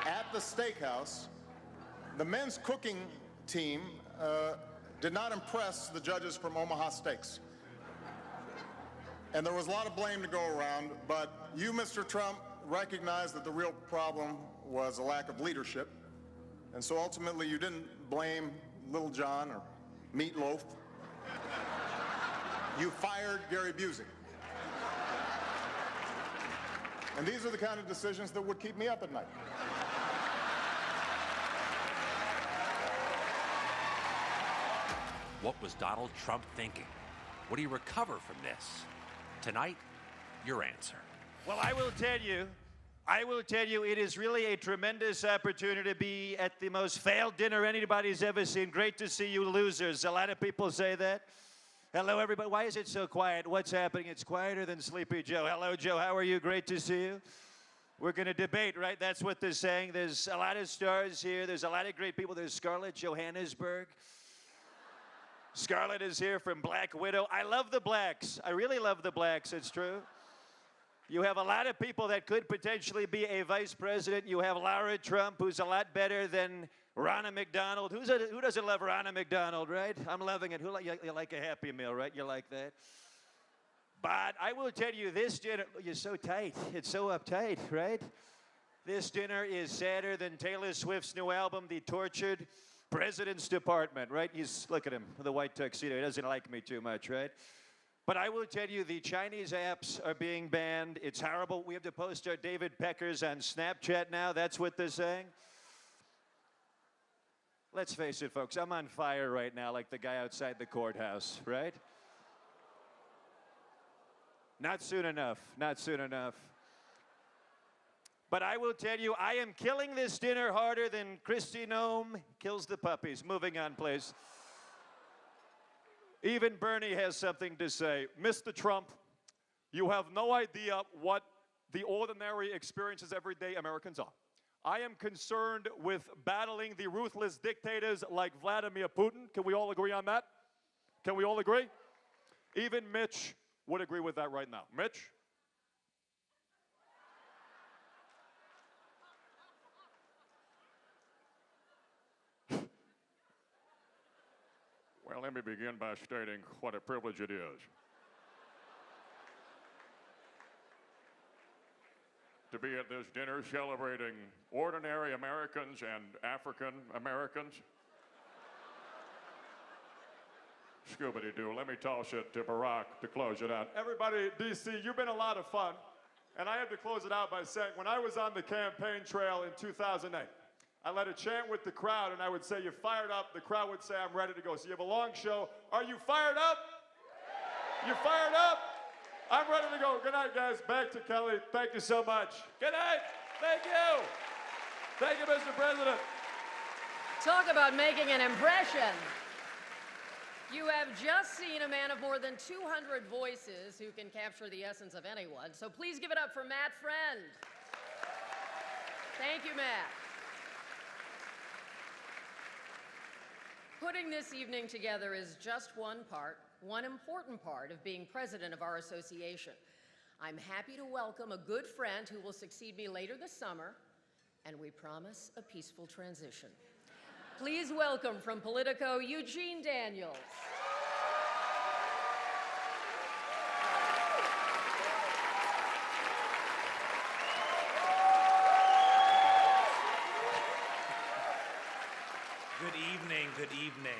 at the steakhouse, the men's cooking team did not impress the judges from Omaha Steaks. And there was a lot of blame to go around, but you, Mr. Trump, recognized that the real problem was a lack of leadership. And so ultimately you didn't blame Little John or Meatloaf. You fired Gary Busey. And these are the kind of decisions that would keep me up at night. What was Donald Trump thinking? Would he recover from this? Tonight, your answer. Well, I will tell you, it is really a tremendous opportunity to be at the most failed dinner anybody's ever seen. Great to see you losers. A lot of people say that. Hello, everybody. Why is it so quiet? What's happening? It's quieter than Sleepy Joe. Hello, Joe. How are you? Great to see you. We're going to debate, right? That's what they're saying. There's a lot of stars here. There's a lot of great people. There's Scarlett Johannesburg. Scarlett is here from Black Widow. I love the blacks. I really love the blacks. It's true. You have a lot of people that could potentially be a vice president. You have Lara Trump, who's a lot better than Ronna McDonald. Who doesn't love Ronna McDonald, right? I'm loving it. You like a Happy Meal, right? You like that? But I will tell you, this dinner, you're so tight. It's so uptight, right? This dinner is sadder than Taylor Swift's new album, The Tortured President's Department, right? Look at him, the white tuxedo. He doesn't like me too much, right? But I will tell you, the Chinese apps are being banned. It's horrible. We have to post our David Peckers on Snapchat now. That's what they're saying. Let's face it, folks. I'm on fire right now like the guy outside the courthouse, right? Not soon enough. Not soon enough. But I will tell you, I am killing this dinner harder than Kristi Noem kills the puppies. Moving on, please. Even Bernie has something to say. Mr. Trump, you have no idea what the ordinary experiences everyday Americans are. I am concerned with battling the ruthless dictators like Vladimir Putin. Can we all agree on that? Can we all agree? Even Mitch would agree with that right now. Mitch? Well, let me begin by stating what a privilege it is to be at this dinner celebrating ordinary Americans and African Americans. Scooby-Doo, let me toss it to Barack to close it out. Everybody, D.C., you've been a lot of fun. And I have to close it out by saying, when I was on the campaign trail in 2008, I let it chant with the crowd, and I would say, "You're fired up." The crowd would say, "I'm ready to go." So you have a long show. Are you fired up? You fired up? I'm ready to go. Good night, guys. Back to Kelly. Thank you so much. Good night. Thank you. Thank you, Mr. President. Talk about making an impression. You have just seen a man of more than 200 voices who can capture the essence of anyone. So please give it up for Matt Friend. Thank you, Matt. Putting this evening together is just one important part of being president of our association. I'm happy to welcome a good friend who will succeed me later this summer, and we promise a peaceful transition. Please welcome from Politico, Eugene Daniels. Good evening, good evening.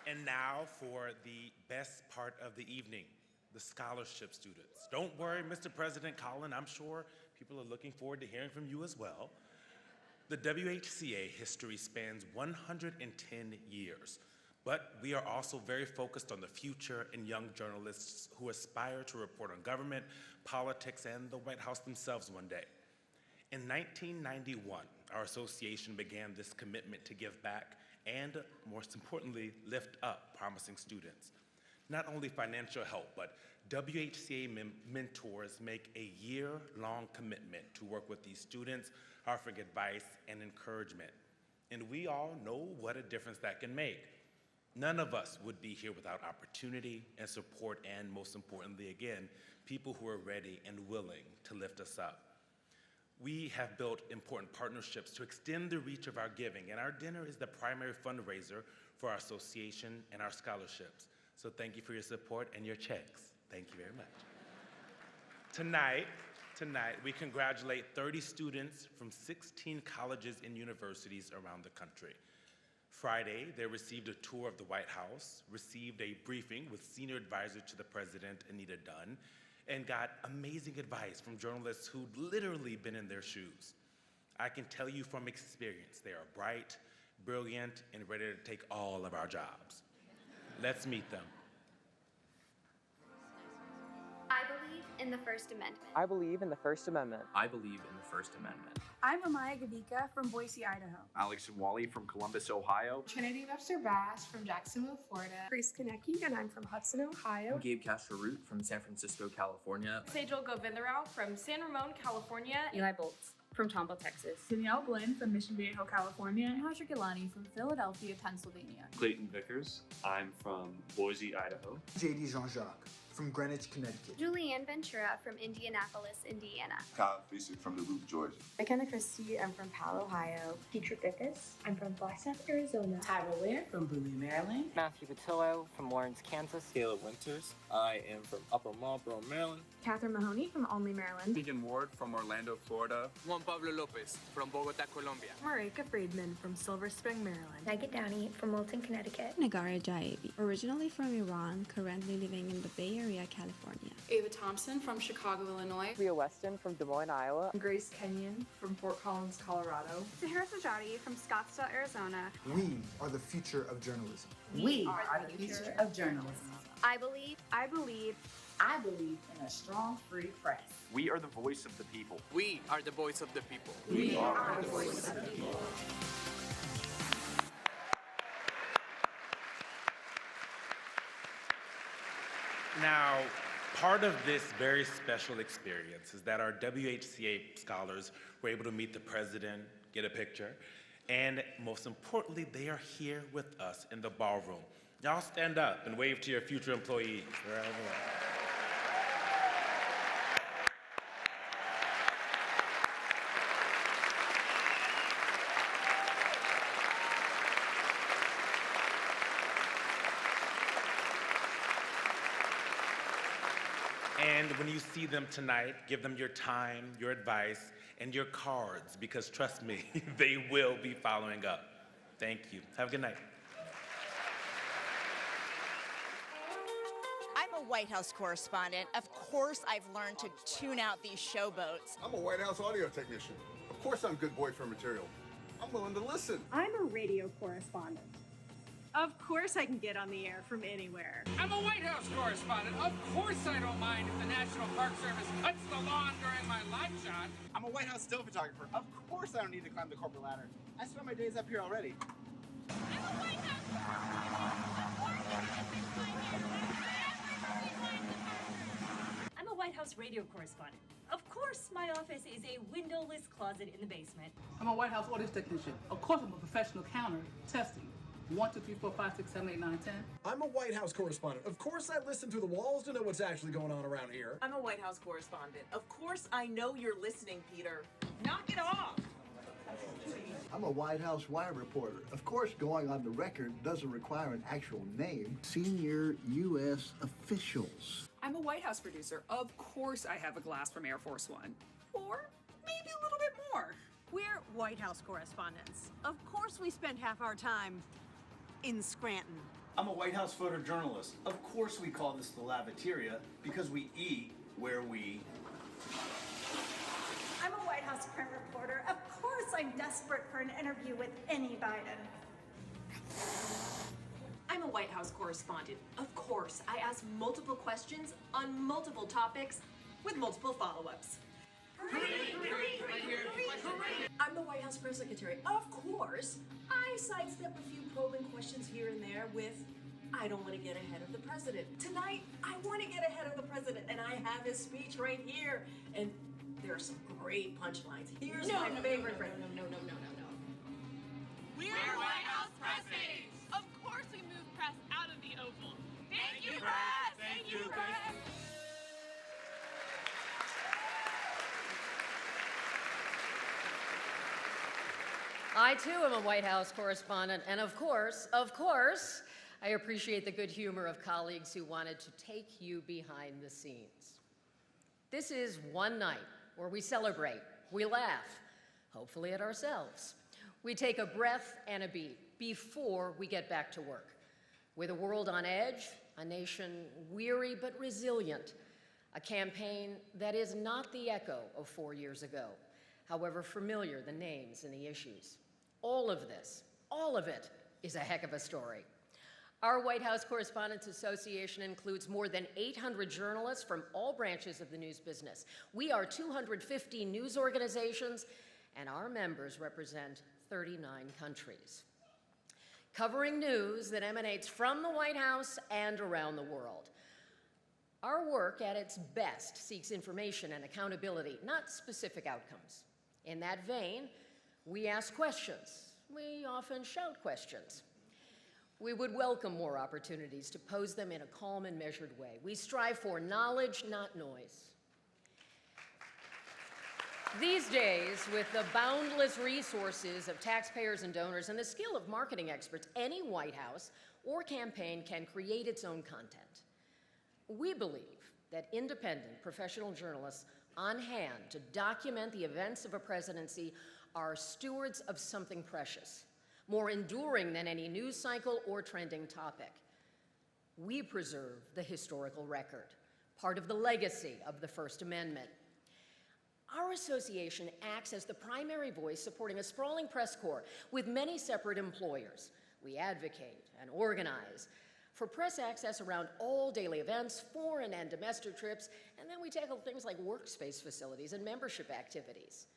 And now for the best part of the evening, the scholarship students. Don't worry, Mr. President Colin, I'm sure people are looking forward to hearing from you as well. The WHCA history spans 110 years, but we are also very focused on the future and young journalists who aspire to report on government, politics, and the White House themselves one day. In 1991, our association began this commitment to give back and, most importantly, lift up promising students. Not only financial help, but WHCA mentors make a year-long commitment to work with these students, offering advice and encouragement. And we all know what a difference that can make. None of us would be here without opportunity and support, and most importantly, again, people who are ready and willing to lift us up. We have built important partnerships to extend the reach of our giving, and our dinner is the primary fundraiser for our association and our scholarships. So thank you for your support and your checks. Thank you very much. Tonight, we congratulate 30 students from 16 colleges and universities around the country. Friday, they received a tour of the White House, received a briefing with Senior Advisor to the President, Anita Dunn, and got amazing advice from journalists who'd literally been in their shoes. I can tell you from experience, they are bright, brilliant, and ready to take all of our jobs. Let's meet them. I believe in the First Amendment. I believe in the First Amendment. I believe in the First Amendment. I'm Amaya Gavika from Boise, Idaho. Alex Wally from Columbus, Ohio. Trinity Webster Bass from Jacksonville, Florida. Grace Konecki, and I'm from Hudson, Ohio. I'm Gabe Castro-Root from San Francisco, California. Sejal Govindarao from San Ramon, California. Eli Boltz from Tomball, Texas. Danielle Blinn from Mission Viejo, California. And Hajar Gilani from Philadelphia, Pennsylvania. Clayton Vickers. I'm from Boise, Idaho. JD Jean-Jacques from Greenwich, Connecticut. Julianne Ventura from Indianapolis, Indiana. Kyle Fiesik from DeLuke, Georgia. McKenna Christie, I'm from Powell, Ohio. Petra Bickus, I'm from Flagstaff, Arizona. Tyra Ware from Bowie, Maryland. Matthew Patillo from Lawrence, Kansas. Caleb Winters, I am from Upper Marlboro, Maryland. Catherine Mahoney from Olney, Maryland. Keegan Ward from Orlando, Florida. Juan Pablo Lopez from Bogota, Colombia. Marika Friedman from Silver Spring, Maryland. Nugget Downey from Milton, Connecticut. Nagara Jaevi, originally from Iran, currently living in the Bay Area, California. Ava Thompson from Chicago, Illinois. Leah Weston from Des Moines, Iowa. Grace Kenyon from Fort Collins, Colorado. Tahira Sajadi from Scottsdale, Arizona. We are the future of journalism. We are the future of journalism. I believe in a strong, free press. We are the voice of the people. We are the voice of the people. We are the voice of the people. Now, part of this very special experience is that our WHCA scholars were able to meet the president, get a picture, and most importantly, they are here with us in the ballroom. Y'all stand up and wave to your future employees. And when you see them tonight, give them your time, your advice, and your cards, because trust me, they will be following up. Thank you. Have a good night. I'm a White House correspondent. Of course, I've learned to tune out these showboats. I'm a White House audio technician. Of course I'm good boyfriend material. I'm willing to listen. I'm a radio correspondent. Of course I can get on the air from anywhere. I'm a White House correspondent. Of course I don't mind if the National Park Service cuts the lawn during my live shot. I'm a White House still photographer. Of course I don't need to climb the corporate ladder. I spend my days up here already. I'm a White I'm a White House radio correspondent. Of course my office is a windowless closet in the basement. I'm a White House audience technician. Of course I'm a professional counter testing. 1, 2, 3, 4, 5, 6, 7, 8, 9, 10. I'm a White House correspondent. Of course I listen through the walls to know what's actually going on around here. I'm a White House correspondent. Of course I know you're listening, Peter. Knock it off! I'm a White House wire reporter. Of course, going on the record doesn't require an actual name. Senior U.S. officials. I'm a White House producer. Of course I have a glass from Air Force One. Or maybe a little bit more. We're White House correspondents. Of course we spend half our time in Scranton. I'm a White House photojournalist. Of course we call this the lavatoria because we eat where we... I'm a White House print reporter. Of course I'm desperate for an interview with any Biden. I'm a White House correspondent. Of course, I ask multiple questions on multiple topics with multiple follow-ups. I'm the White House press secretary. Of course, I sidestep a few probing questions here and there with, I don't want to get ahead of the president. Tonight, I want to get ahead of the president, and I have his speech right here. And there are some great punchlines. Here's my favorite. No. We're White House press aides. Of course we move press out of the Oval. Thank you, press! Thank you, press! I too am a White House correspondent, and of course, I appreciate the good humor of colleagues who wanted to take you behind the scenes. This is one night where we celebrate, we laugh, hopefully at ourselves. We take a breath and a beat before we get back to work. With a world on edge, a nation weary but resilient, a campaign that is not the echo of 4 years ago, however familiar the names and the issues. All of it is a heck of a story. Our White House Correspondents Association includes more than 800 journalists from all branches of the news business. We are 250 news organizations, and our members represent 39 countries, covering news that emanates from the White House and around the world. Our work at its best seeks information and accountability, not specific outcomes. In that vein, we ask questions. We often shout questions. We would welcome more opportunities to pose them in a calm and measured way. We strive for knowledge, not noise. These days, with the boundless resources of taxpayers and donors and the skill of marketing experts, any White House or campaign can create its own content. We believe that independent professional journalists on hand to document the events of a presidency are stewards of something precious, more enduring than any news cycle or trending topic. We preserve the historical record, part of the legacy of the First Amendment. Our association acts as the primary voice supporting a sprawling press corps with many separate employers. We advocate and organize for press access around all daily events, foreign and domestic trips, and then we tackle things like workspace facilities and membership activities.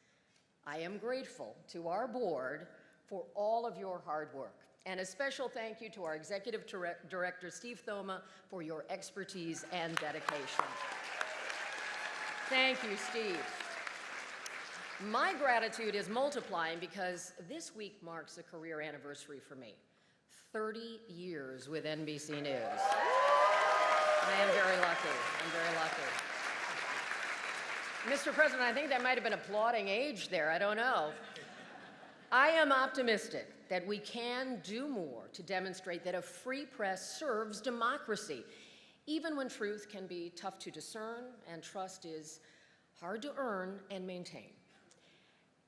I am grateful to our board for all of your hard work, and a special thank you to our Executive Director, Steve Thoma, for your expertise and dedication. Thank you, Steve. My gratitude is multiplying because this week marks a career anniversary for me. 30 years with NBC News. I am very lucky. I'm very lucky. Mr. President, I think that might have been applauding age there. I don't know. I am optimistic that we can do more to demonstrate that a free press serves democracy, even when truth can be tough to discern and trust is hard to earn and maintain.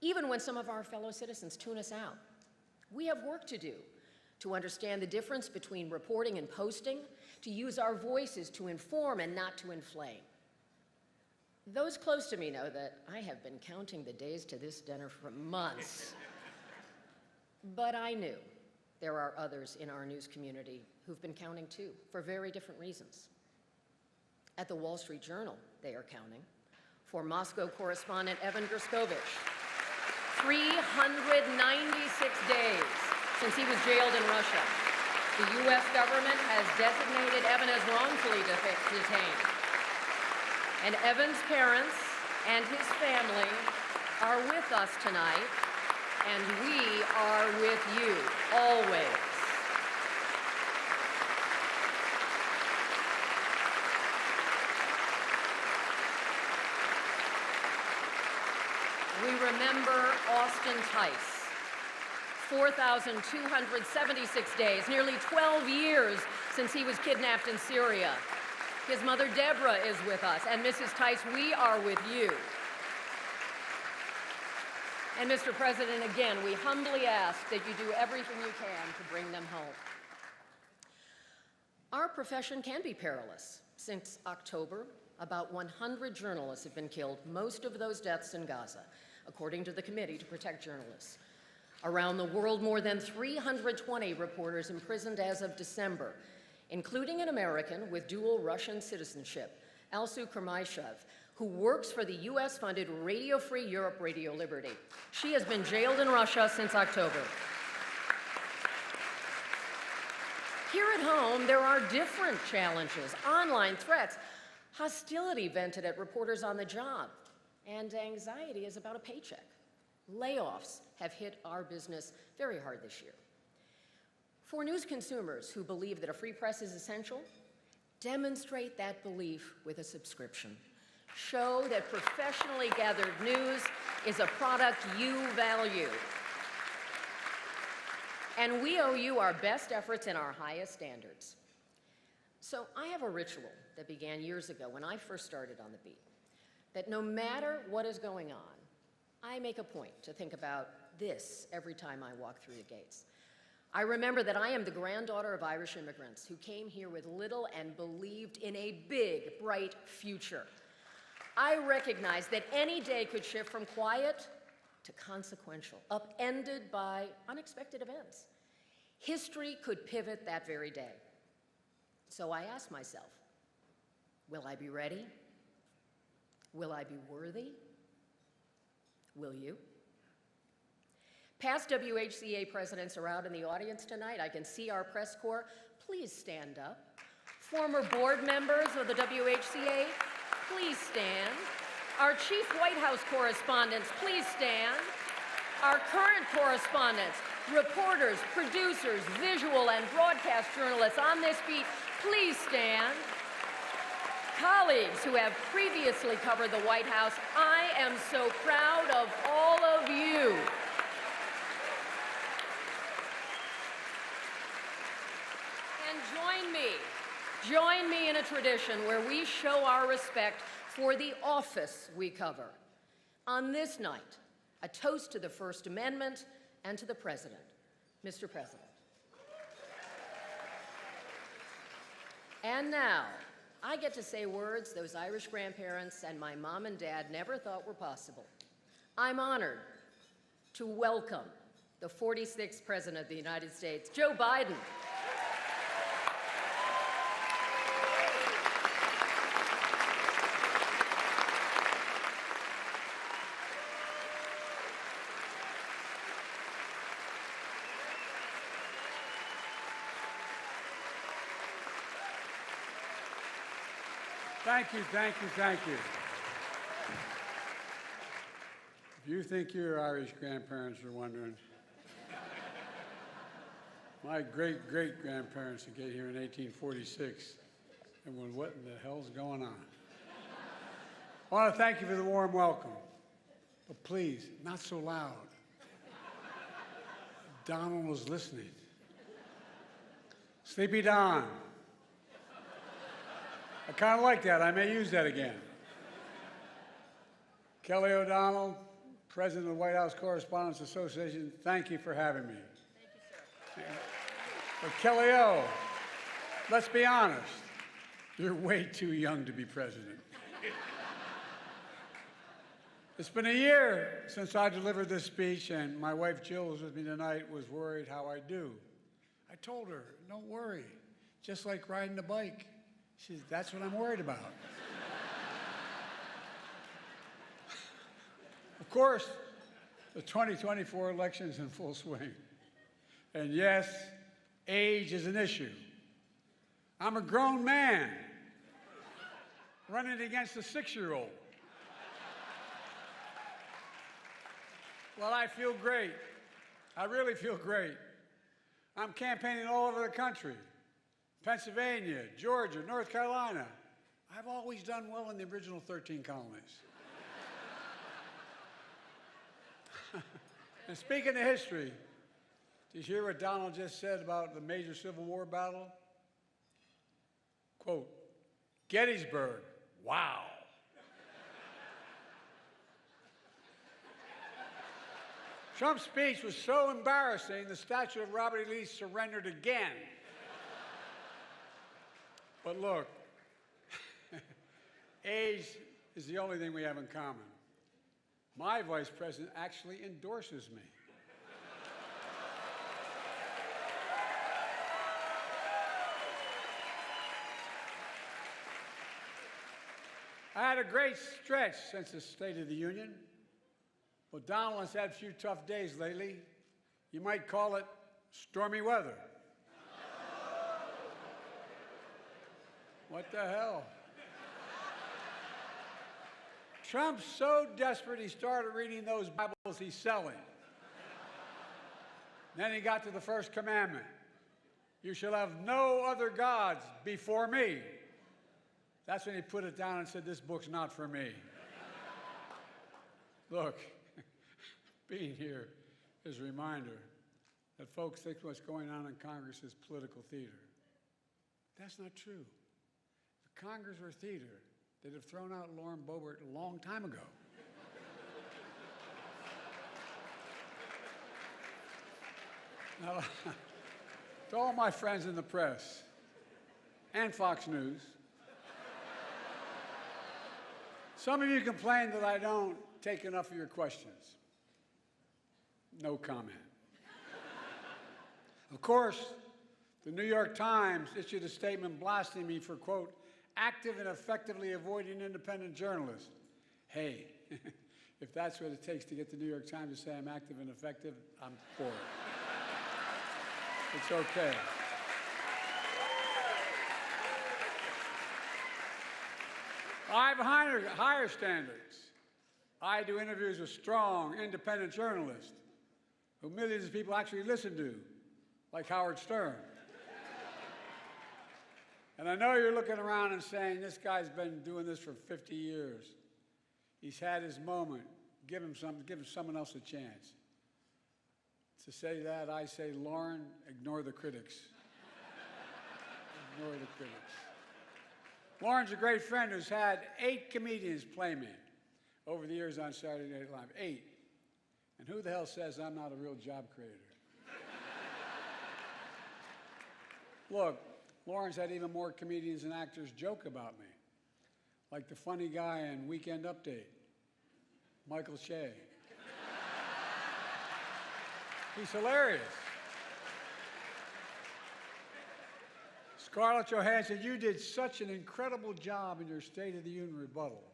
Even when some of our fellow citizens tune us out, we have work to do to understand the difference between reporting and posting, to use our voices to inform and not to inflame. Those close to me know that I have been counting the days to this dinner for months. But I knew there are others in our news community who've been counting too, for very different reasons. At the Wall Street Journal, they are counting. For Moscow correspondent Evan Gerskovich, 396 days since he was jailed in Russia. The U.S. government has designated Evan as wrongfully detained. And Evan's parents and his family are with us tonight, and we are with you always. We remember Austin Tice, 4,276 days, nearly 12 years since he was kidnapped in Syria. His mother, Deborah, is with us, and Mrs. Tice, we are with you. And Mr. President, again, we humbly ask that you do everything you can to bring them home. Our profession can be perilous. Since October, about 100 journalists have been killed, most of those deaths in Gaza, according to the Committee to Protect Journalists. Around the world, more than 320 reporters imprisoned as of December, including an American with dual Russian citizenship, Alsu Kermayshev, who works for the US-funded Radio Free Europe Radio Liberty. She has been jailed in Russia since October. Here at home, there are different challenges: online threats, hostility vented at reporters on the job, and anxiety is about a paycheck. Layoffs have hit our business very hard this year. For news consumers who believe that a free press is essential, demonstrate that belief with a subscription. Show that professionally gathered news is a product you value. And we owe you our best efforts and our highest standards. So I have a ritual that began years ago when I first started on the beat, that no matter what is going on, I make a point to think about this every time I walk through the gates. I remember that I am the granddaughter of Irish immigrants who came here with little and believed in a big, bright future. I recognize that any day could shift from quiet to consequential, upended by unexpected events. History could pivot that very day. So I ask myself, will I be ready? Will I be worthy? Will you? Past WHCA presidents are out in the audience tonight. I can see our press corps. Please stand up. Former board members of the WHCA, please stand. Our chief White House correspondents, please stand. Our current correspondents, reporters, producers, visual and broadcast journalists on this beat, please stand. Colleagues who have previously covered the White House, I am so proud of all of you. And join me in a tradition where we show our respect for the office we cover. On this night, a toast to the First Amendment and to the President. Mr. President. And now, I get to say words those Irish grandparents and my mom and dad never thought were possible. I'm honored to welcome the 46th President of the United States, Joe Biden. Thank you, thank you, thank you. If you think your Irish grandparents are wondering, my great-great-grandparents that get here in 1846, and went, what in the hell's going on? I want to thank you for the warm welcome, but please, not so loud. Donald was listening. Sleepy Don. I kind of like that. I may use that again. Kelly O'Donnell, President of the White House Correspondents Association, thank you for having me. Thank you, sir. But Kelly O, let's be honest, you're way too young to be president. It's been a year since I delivered this speech, and my wife Jill, who's with me tonight, was worried how I do. I told her, don't worry, just like riding a bike. She said, that's what I'm worried about. Of course, the 2024 election is in full swing. And yes, age is an issue. I'm a grown man running against a 6-year-old. Well, I feel great. I really feel great. I'm campaigning all over the country. Pennsylvania, Georgia, North Carolina. I've always done well in the original 13 colonies. And speaking of history, did you hear what Donald just said about the major Civil War battle? Quote, Gettysburg, wow. Trump's speech was so embarrassing, the statue of Robert E. Lee surrendered again. But look, age is the only thing we have in common. My vice president actually endorses me. I had a great stretch since the State of the Union. Well, Donald has had a few tough days lately. You might call it stormy weather. What the hell? Trump's so desperate he started reading those Bibles he's selling. Then he got to the first commandment. You shall have no other gods before me. That's when he put it down and said, this book's not for me. Look, being here is a reminder that folks think what's going on in Congress is political theater. That's not true. If Congress were theater, they'd have thrown out Lauren Boebert a long time ago. Now, to all my friends in the press and Fox News, some of you complain that I don't take enough of your questions. No comment. Of course, the New York Times issued a statement blasting me for, quote, active and effectively avoiding independent journalists. Hey, if that's what it takes to get the New York Times to say I'm active and effective, I'm for it. It's okay. I have higher standards. I do interviews with strong, independent journalists who millions of people actually listen to, like Howard Stern. And I know you're looking around and saying, this guy's been doing this for 50 years. He's had his moment. Give him someone else a chance. To say that, I say, Lauren, ignore the critics. Ignore the critics. Lauren's a great friend who's had 8 comedians play me over the years on Saturday Night Live. 8. And who the hell says I'm not a real job creator? Look, Lauren's had even more comedians and actors joke about me, like the funny guy in Weekend Update, Michael Che. He's hilarious. Scarlett Johansson, you did such an incredible job in your State of the Union rebuttal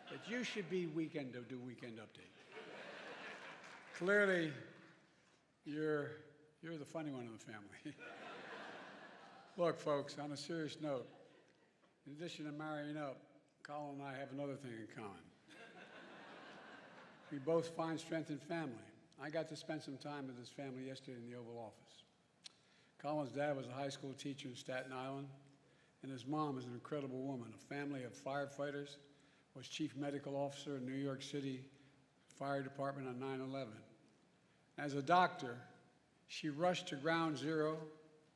that you should be do Weekend Update. Clearly, you're the funny one in the family. Look, folks, on a serious note, in addition to marrying up, Colin and I have another thing in common. We both find strength in family. I got to spend some time with his family yesterday in the Oval Office. Colin's dad was a high school teacher in Staten Island, and his mom is an incredible woman, a family of firefighters, was chief medical officer in New York City Fire Department on 9/11. As a doctor, she rushed to ground zero,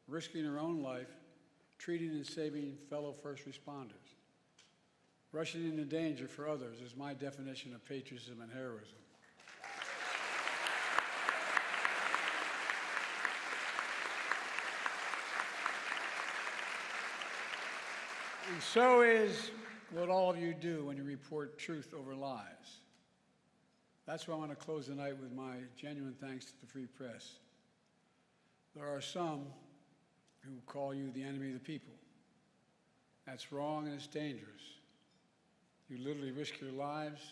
risking her own life, treating and saving fellow first responders. Rushing into danger for others is my definition of patriotism and heroism. And so is what all of you do when you report truth over lies. That's why I want to close the night with my genuine thanks to the free press. There are some who call you the enemy of the people. That's wrong and it's dangerous. You literally risk your lives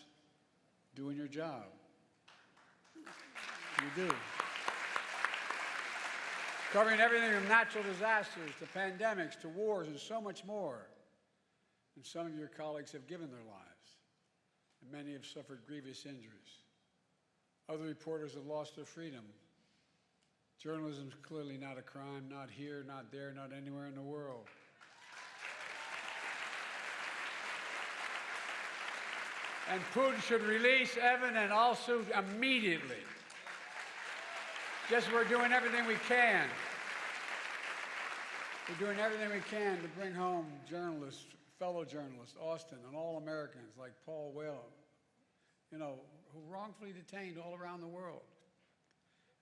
doing your job. You do. Covering everything from natural disasters to pandemics to wars and so much more. And some of your colleagues have given their lives, and many have suffered grievous injuries. Other reporters have lost their freedom. Journalism is clearly not a crime, not here, not there, not anywhere in the world. And Putin should release Evan and Al-Sood immediately. Just we're doing everything we can. We're doing everything we can to bring home journalists, fellow journalists, Austin, and all Americans like Paul Whelan, you know, who wrongfully detained all around the world.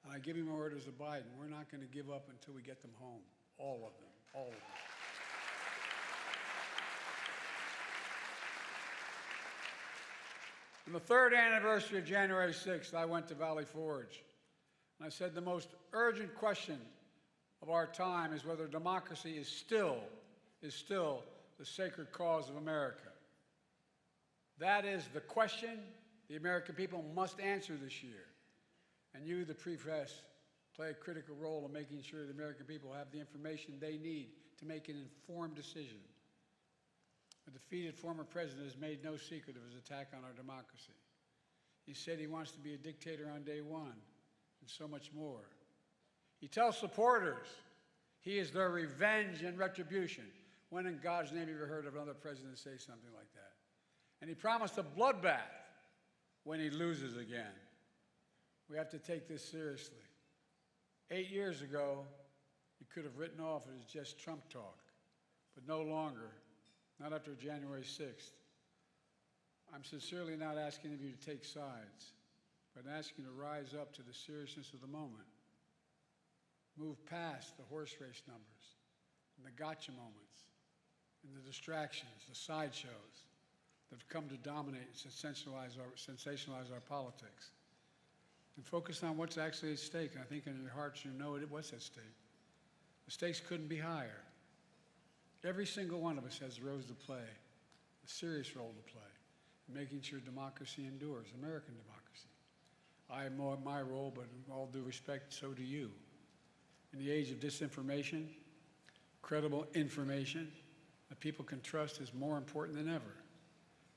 And I give you my orders of Biden. We're not going to give up until we get them home. All of them. All of them. On the third anniversary of January 6th, I went to Valley Forge. And I said the most urgent question of our time is whether democracy is still the sacred cause of America. That is the question the American people must answer this year. And you, the free press, play a critical role in making sure the American people have the information they need to make an informed decision. The defeated former president has made no secret of his attack on our democracy. He said he wants to be a dictator on day one, and so much more. He tells supporters he is their revenge and retribution. When in God's name have you heard of another president say something like that? And he promised a bloodbath when he loses again. We have to take this seriously. 8 years ago, you could have written off it as just Trump talk, but no longer, not after January 6th. I'm sincerely not asking of you to take sides, but asking you to rise up to the seriousness of the moment. Move past the horse race numbers and the gotcha moments and the distractions, the sideshows that have come to dominate and sensationalize our politics. And focus on what's actually at stake. And I think in your hearts you know what's at stake. The stakes couldn't be higher. Every single one of us has a role to play, a serious role to play, in making sure democracy endures, American democracy. I have my role, but in all due respect, so do you. In the age of disinformation, credible information that people can trust is more important than ever.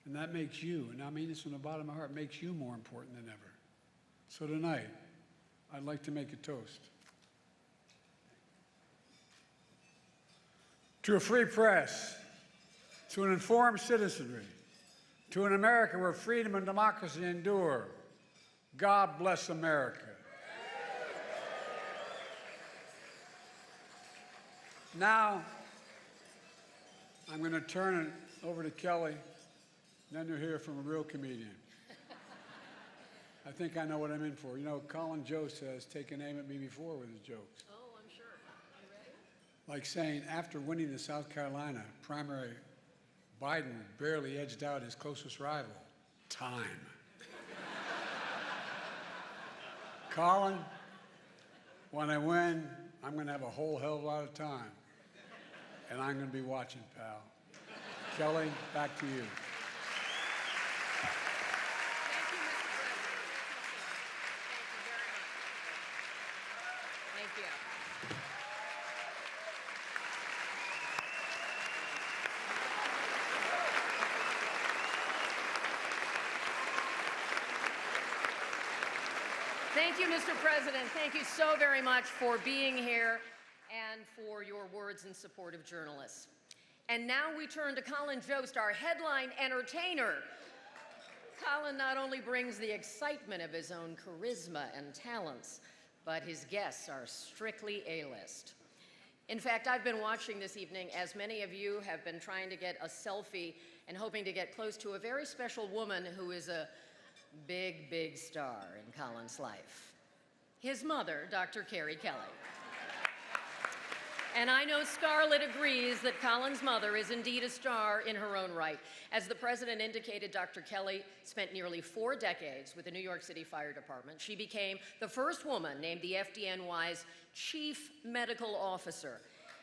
And that makes you, and I mean this from the bottom of my heart, makes you more important than ever. So tonight, I'd like to make a toast. To a free press, to an informed citizenry, to an America where freedom and democracy endure. God bless America. Now, I'm going to turn it over to Kelly, and then you'll hear from a real comedian. I think I know what I'm in for. You know, Colin Jost has taken aim at me before with his jokes. Oh, I'm sure. You ready? Like saying, after winning the South Carolina primary, Biden barely edged out his closest rival. Time. Colin, when I win, I'm going to have a whole hell of a lot of time. And I'm going to be watching, pal. Kelly, back to you. Thank you. Thank you, Mr. President. Thank you so very much for being here and for your words in support of journalists. And now we turn to Colin Jost, our headline entertainer. Colin not only brings the excitement of his own charisma and talents, but his guests are strictly A-list. In fact, I've been watching this evening as many of you have been trying to get a selfie and hoping to get close to a very special woman who is a big, big star in Colin's life. His mother, Dr. Carrie Kelly. And I know Scarlett agrees that Colin's mother is indeed a star in her own right. As the president indicated, Dr. Kelly spent nearly 4 decades with the New York City Fire Department. She became the first woman named the FDNY's chief medical officer.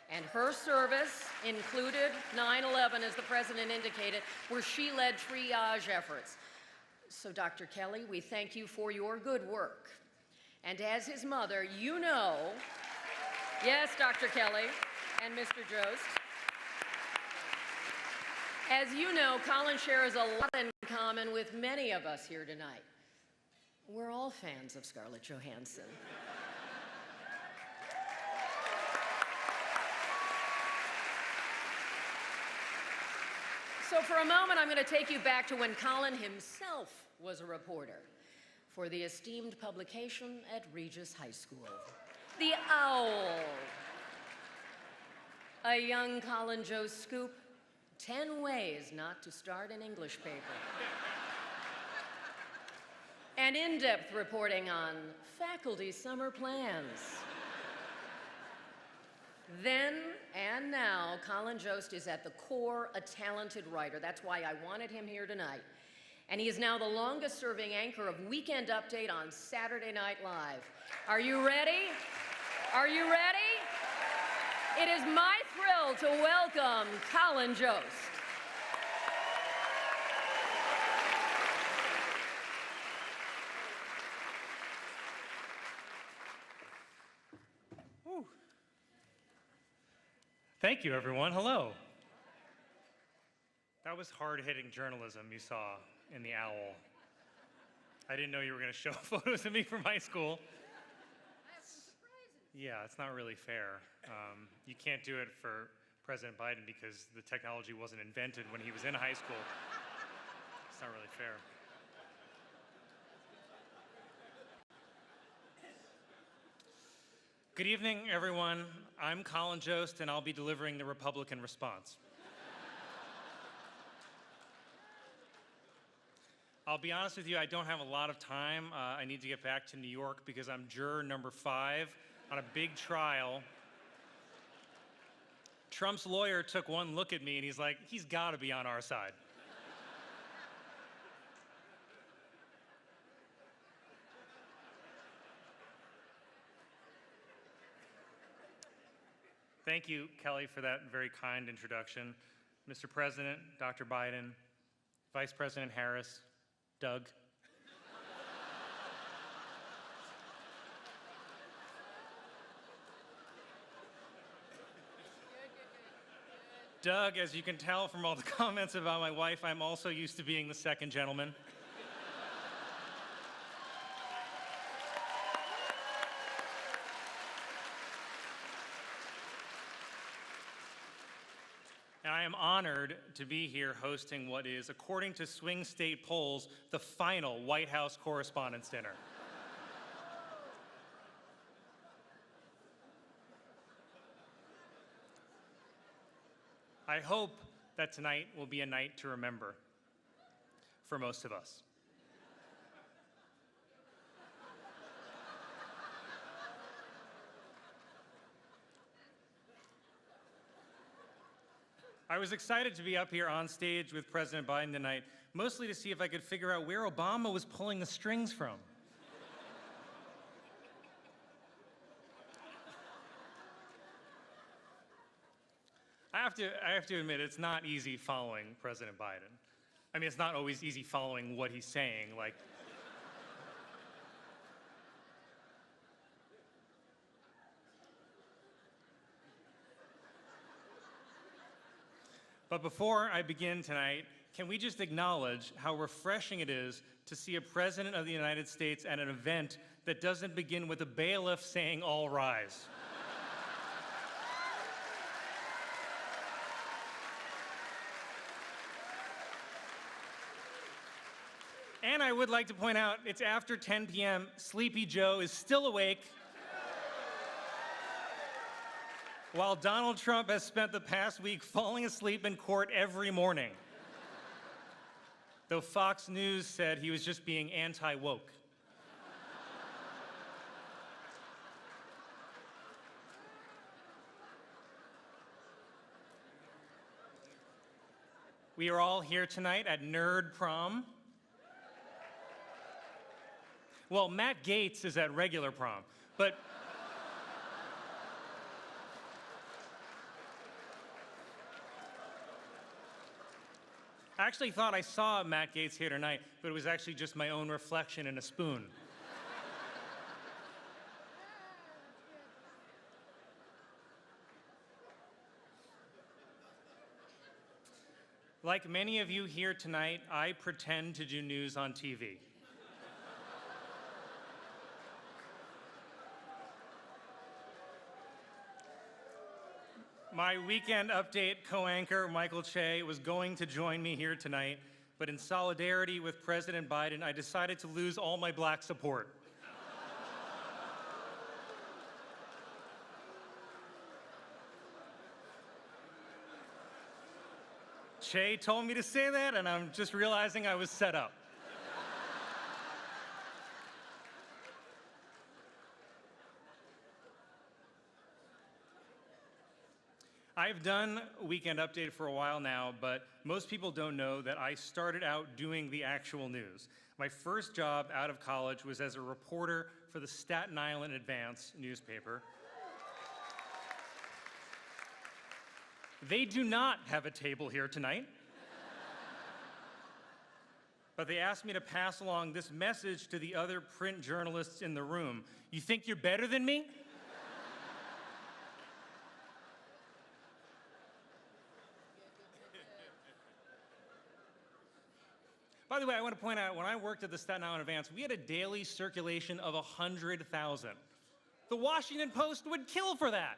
And her service included 9/11, as the president indicated, where she led triage efforts. So, Dr. Kelly, we thank you for your good work. And as his mother, you know, yes, Dr. Kelly and Mr. Jost, as you know, Colin shares a lot in common with many of us here tonight. We're all fans of Scarlett Johansson. So for a moment, I'm going to take you back to when Colin himself was a reporter for the esteemed publication at Regis High School, The Owl. A young Colin Jost scoop, 10 ways not to start an English paper. And in-depth reporting on faculty summer plans. Then and now, Colin Jost is at the core a talented writer. That's why I wanted him here tonight. And he is now the longest-serving anchor of Weekend Update on Saturday Night Live. Are you ready? Are you ready? It is my thrill to welcome Colin Jost. Thank you, everyone. Hello. That was hard-hitting journalism you saw in The Owl. I didn't know you were going to show photos of me from high school. I have some surprises. Yeah, it's not really fair. You can't do it for President Biden because the technology wasn't invented when he was in high school. It's not really fair. Good evening, everyone. I'm Colin Jost, and I'll be delivering the Republican response. I'll be honest with you, I don't have a lot of time. I need to get back to New York because I'm juror number 5 on a big trial. Trump's lawyer took one look at me, and he's like, he's got to be on our side. Thank you, Kelly, for that very kind introduction. Mr. President, Dr. Biden, Vice President Harris, Doug. Doug, as you can tell from all the comments about my wife, I'm also used to being the second gentleman. And I am honored to be here hosting what is, according to swing state polls, the final White House Correspondents' Dinner. I hope that tonight will be a night to remember for most of us. I was excited to be up here on stage with President Biden tonight, mostly to see if I could figure out where Obama was pulling the strings from. I have to admit, it's not easy following President Biden. I mean, it's not always easy following what he's saying, like, but before I begin tonight, can we just acknowledge how refreshing it is to see a President of the United States at an event that doesn't begin with a bailiff saying, "All rise." And I would like to point out, it's after 10 p.m., Sleepy Joe is still awake, while Donald Trump has spent the past week falling asleep in court every morning. Though Fox News said he was just being anti-woke. We are all here tonight at Nerd Prom. Well, Matt Gaetz is at regular prom, but I actually thought I saw Matt Gaetz here tonight, but it was actually just my own reflection in a spoon. Like many of you here tonight, I pretend to do news on TV. My Weekend Update co-anchor, Michael Che, was going to join me here tonight, but in solidarity with President Biden, I decided to lose all my black support. Che told me to say that, and I'm just realizing I was set up. I've done Weekend Update for a while now, but most people don't know that I started out doing the actual news. My first job out of college was as a reporter for the Staten Island Advance newspaper. They do not have a table here tonight. But they asked me to pass along this message to the other print journalists in the room. You think you're better than me? By the way, I want to point out, when I worked at the Staten Island Advance, we had a daily circulation of 100,000. The Washington Post would kill for that.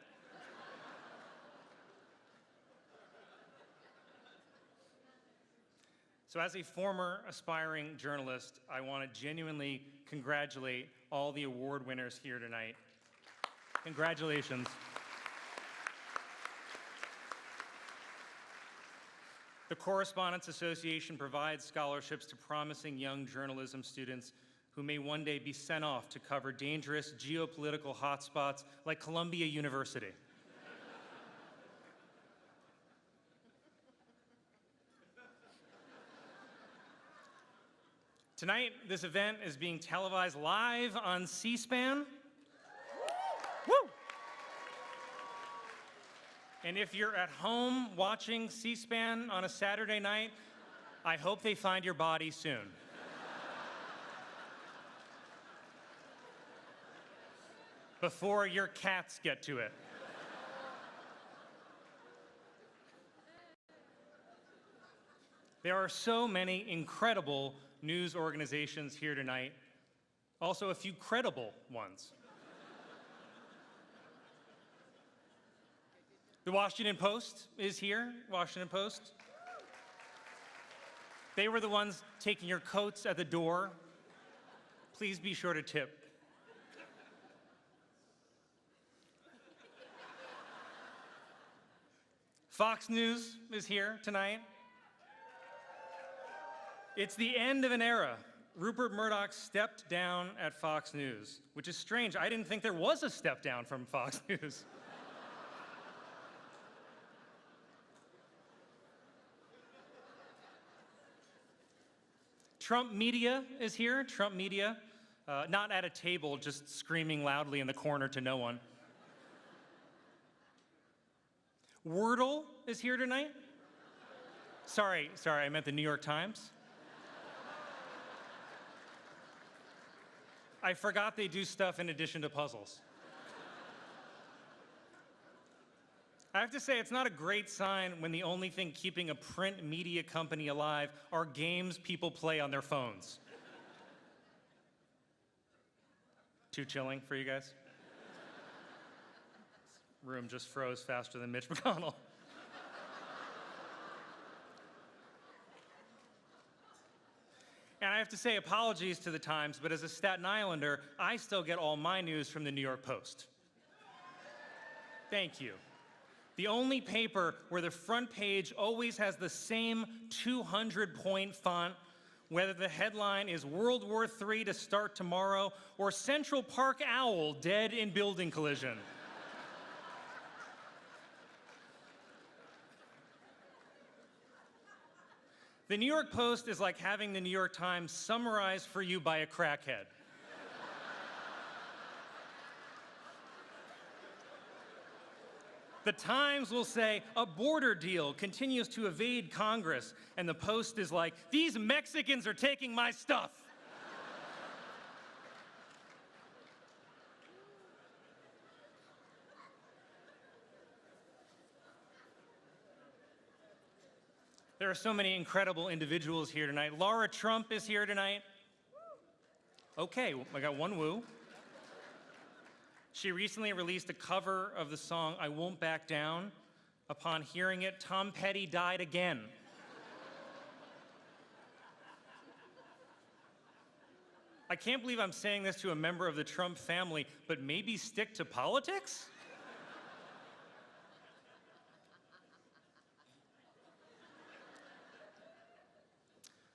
So as a former aspiring journalist, I want to genuinely congratulate all the award winners here tonight. Congratulations. The Correspondents Association provides scholarships to promising young journalism students who may one day be sent off to cover dangerous geopolitical hotspots like Columbia University. Tonight, this event is being televised live on C-SPAN. Woo! And if you're at home watching C-SPAN on a Saturday night, I hope they find your body soon. Before your cats get to it. There are so many incredible news organizations here tonight, also a few credible ones. The Washington Post is here, Washington Post. They were the ones taking your coats at the door. Please be sure to tip. Fox News is here tonight. It's the end of an era. Rupert Murdoch stepped down at Fox News, which is strange. I didn't think there was a step down from Fox News. Trump Media is here. Trump Media, not at a table, just screaming loudly in the corner to no one. Wordle is here tonight. Sorry, I meant the New York Times. I forgot they do stuff in addition to puzzles. I have to say, it's not a great sign when the only thing keeping a print media company alive are games people play on their phones. Too chilling for you guys? This room just froze faster than Mitch McConnell. And I have to say, apologies to the Times, but as a Staten Islander, I still get all my news from the New York Post. Thank you. The only paper where the front page always has the same 200-point font, whether the headline is World War III to start tomorrow or Central Park owl dead in building collision. The New York Post is like having the New York Times summarized for you by a crackhead. The Times will say, a border deal continues to evade Congress, and the Post is like, these Mexicans are taking my stuff. There are so many incredible individuals here tonight. Laura Trump is here tonight. Okay, I got one woo. She recently released a cover of the song I Won't Back Down. Upon hearing it, Tom Petty died again. I can't believe I'm saying this to a member of the Trump family, but maybe stick to politics?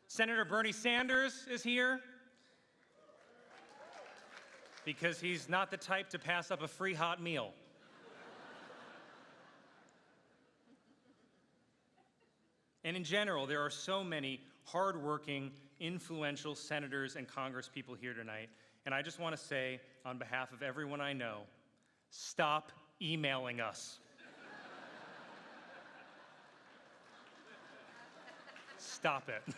Senator Bernie Sanders is here because he's not the type to pass up a free hot meal. And in general, there are so many hardworking, influential senators and congresspeople here tonight. And I just want to say, on behalf of everyone I know, stop emailing us. Stop it.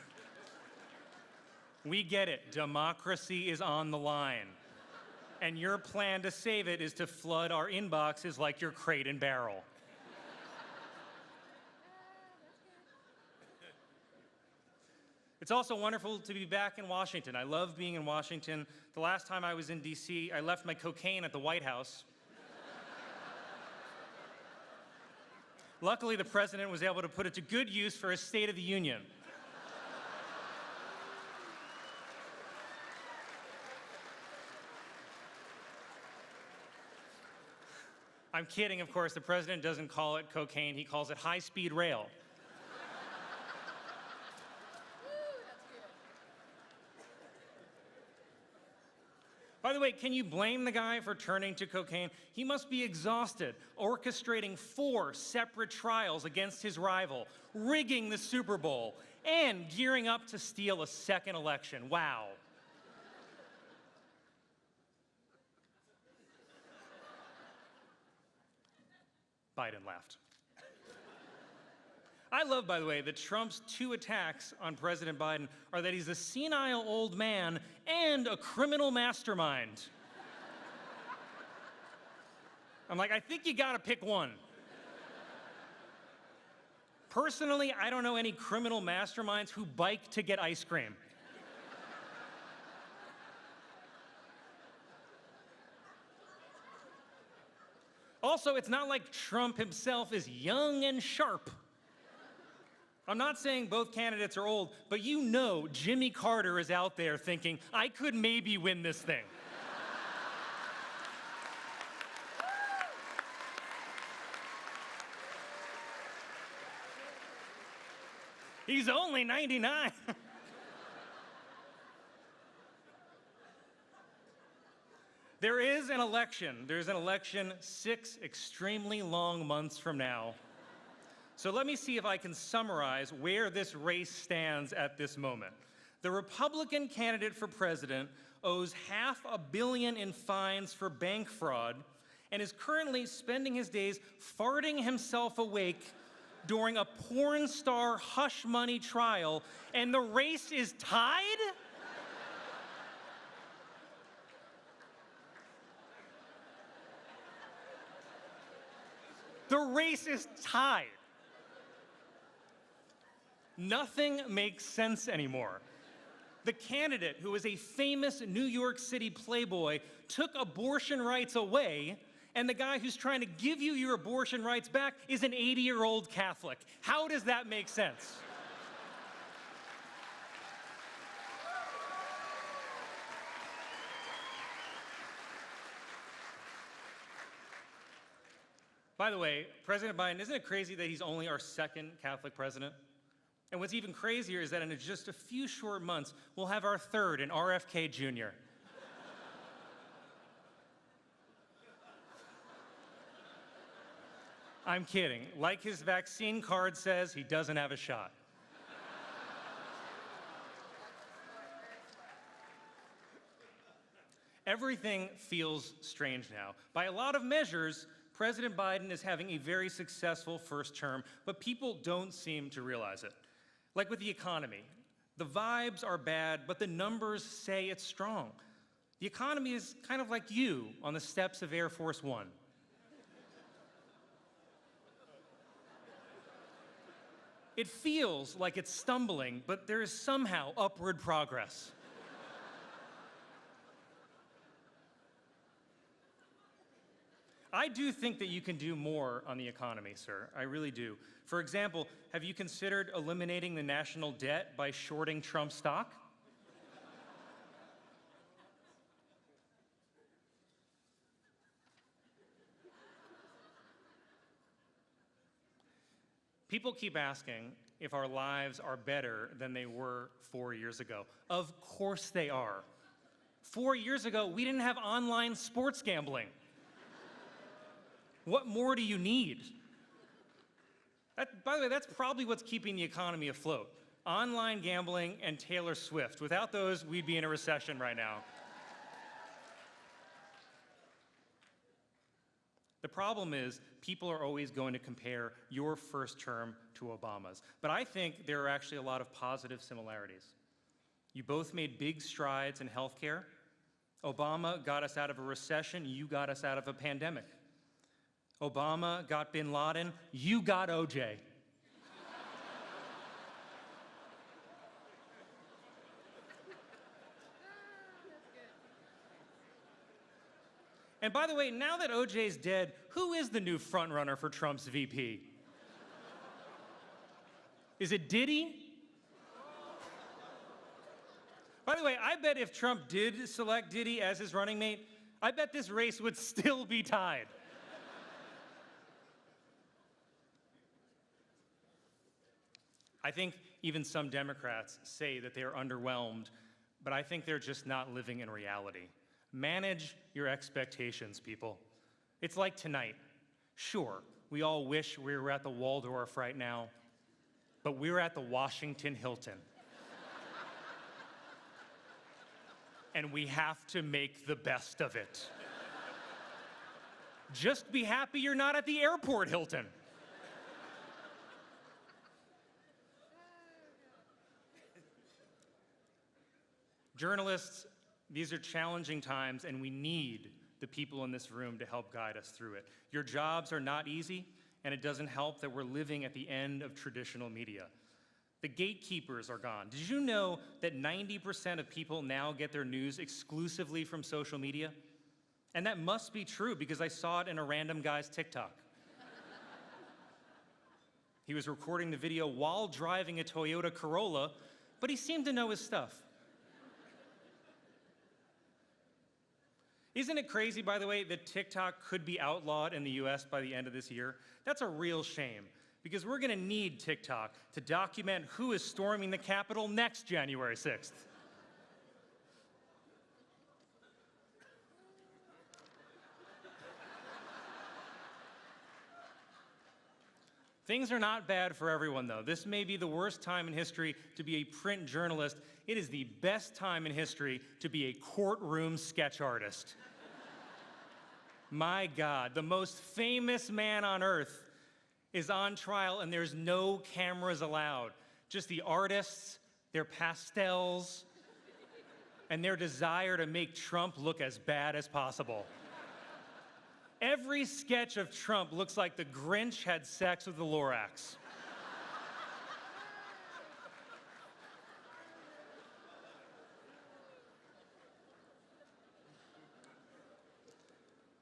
We get it. Democracy is on the line. And your plan to save it is to flood our inboxes like your Crate and Barrel. It's also wonderful to be back in Washington. I love being in Washington. The last time I was in D.C., I left my cocaine at the White House. Luckily, the president was able to put it to good use for his State of the Union. I'm kidding, of course. The president doesn't call it cocaine. He calls it high-speed rail. By the way, can you blame the guy for turning to cocaine? He must be exhausted, orchestrating 4 separate trials against his rival, rigging the Super Bowl, and gearing up to steal a second election. Wow. Biden laughed. I love, by the way, that Trump's 2 attacks on President Biden are that he's a senile old man and a criminal mastermind. I'm like, I think you gotta pick one. Personally, I don't know any criminal masterminds who bike to get ice cream. Also, it's not like Trump himself is young and sharp. I'm not saying both candidates are old, but you know Jimmy Carter is out there thinking, I could maybe win this thing. He's only 99. There is an election. There's an election 6 extremely long months from now. So let me see if I can summarize where this race stands at this moment. The Republican candidate for president owes $500 million in fines for bank fraud and is currently spending his days farting himself awake during a porn star hush money trial, and the race is tied? The race is tied. Nothing makes sense anymore. The candidate, who is a famous New York City playboy, took abortion rights away, and the guy who's trying to give you your abortion rights back is an 80-year-old Catholic. How does that make sense? By the way, President Biden, isn't it crazy that he's only our 2nd Catholic president? And what's even crazier is that in just a few short months, we'll have our 3rd in RFK Jr. I'm kidding. Like his vaccine card says, he doesn't have a shot. Everything feels strange now. By a lot of measures, President Biden is having a very successful first term, but people don't seem to realize it. Like with the economy, the vibes are bad, but the numbers say it's strong. The economy is kind of like you on the steps of Air Force One. It feels like it's stumbling, but there is somehow upward progress. I do think that you can do more on the economy, sir. I really do. For example, have you considered eliminating the national debt by shorting Trump stock? People keep asking if our lives are better than they were 4 years ago. Of course they are. 4 years ago, we didn't have online sports gambling. What more do you need? By the way, that's probably what's keeping the economy afloat. Online gambling and Taylor Swift. Without those, we'd be in a recession right now. The problem is, people are always going to compare your first term to Obama's. But I think there are actually a lot of positive similarities. You both made big strides in healthcare. Obama got us out of a recession. You got us out of a pandemic. Obama got bin Laden. You got OJ. And by the way, now that OJ's dead, who is the new frontrunner for Trump's VP? Is it Diddy? By the way, I bet if Trump did select Diddy as his running mate, I bet this race would still be tied. I think even some Democrats say that they are underwhelmed, but I think they're just not living in reality. Manage your expectations, people. It's like tonight. Sure, we all wish we were at the Waldorf right now, but we're at the Washington Hilton. And we have to make the best of it. Just be happy you're not at the airport Hilton. Journalists, these are challenging times, and we need the people in this room to help guide us through it. Your jobs are not easy, and it doesn't help that we're living at the end of traditional media. The gatekeepers are gone. Did you know that 90% of people now get their news exclusively from social media? And that must be true because I saw it in a random guy's TikTok. He was recording the video while driving a Toyota Corolla, but he seemed to know his stuff. Isn't it crazy, by the way, that TikTok could be outlawed in the US by the end of this year? That's a real shame, because we're going to need TikTok to document who is storming the Capitol next January 6th. Things are not bad for everyone, though. This may be the worst time in history to be a print journalist. It is the best time in history to be a courtroom sketch artist. My God, the most famous man on earth is on trial, and there's no cameras allowed. Just the artists, their pastels, and their desire to make Trump look as bad as possible. Every sketch of Trump looks like the Grinch had sex with the Lorax.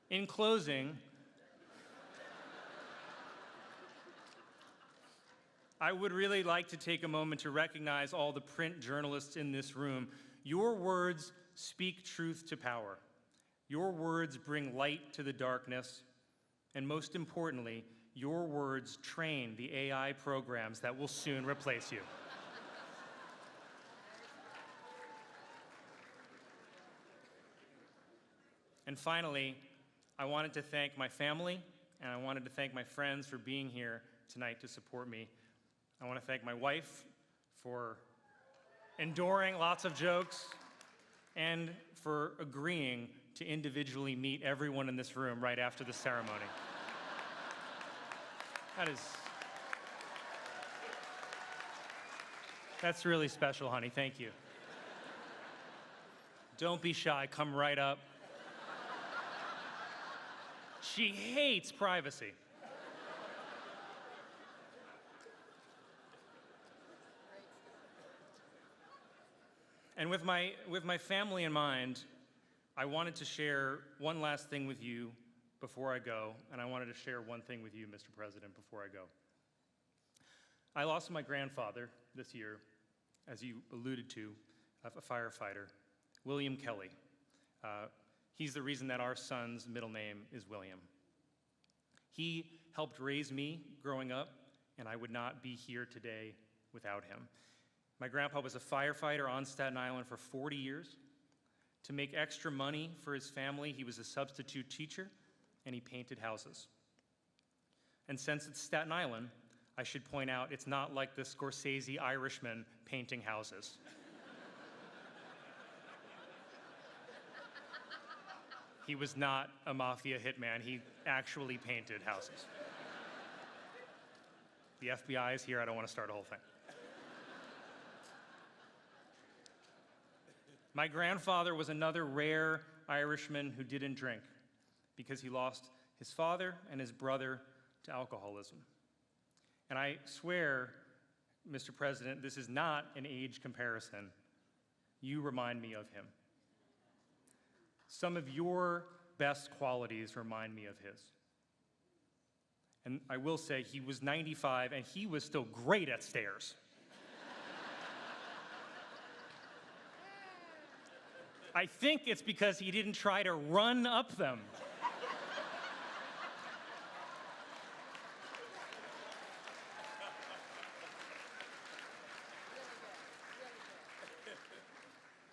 In closing, I would really like to take a moment to recognize all the print journalists in this room. Your words speak truth to power. Your words bring light to the darkness. And most importantly, your words train the AI programs that will soon replace you. And finally, I wanted to thank my family, and I wanted to thank my friends for being here tonight to support me. I want to thank my wife for enduring lots of jokes, and for agreeing to individually meet everyone in this room right after the ceremony. That's really special, honey. Thank you. Don't be shy. Come right up. She hates privacy. And with my family in mind, I wanted to share one last thing with you before I go, and I wanted to share one thing with you, Mr. President, before I go. I lost my grandfather this year, as you alluded to, a firefighter, William Kelly. He's the reason that our son's middle name is William. He helped raise me growing up, and I would not be here today without him. My grandpa was a firefighter on Staten Island for 40 years. To make extra money for his family, he was a substitute teacher, and he painted houses. And since it's Staten Island, I should point out it's not like the Scorsese Irishman painting houses. He was not a mafia hitman. He actually painted houses. The FBI is here. I don't want to start a whole thing. My grandfather was another rare Irishman who didn't drink because he lost his father and his brother to alcoholism. And I swear, Mr. President, this is not an age comparison. You remind me of him. Some of your best qualities remind me of his. And I will say, he was 95 and he was still great at stairs. I think it's because he didn't try to run up them.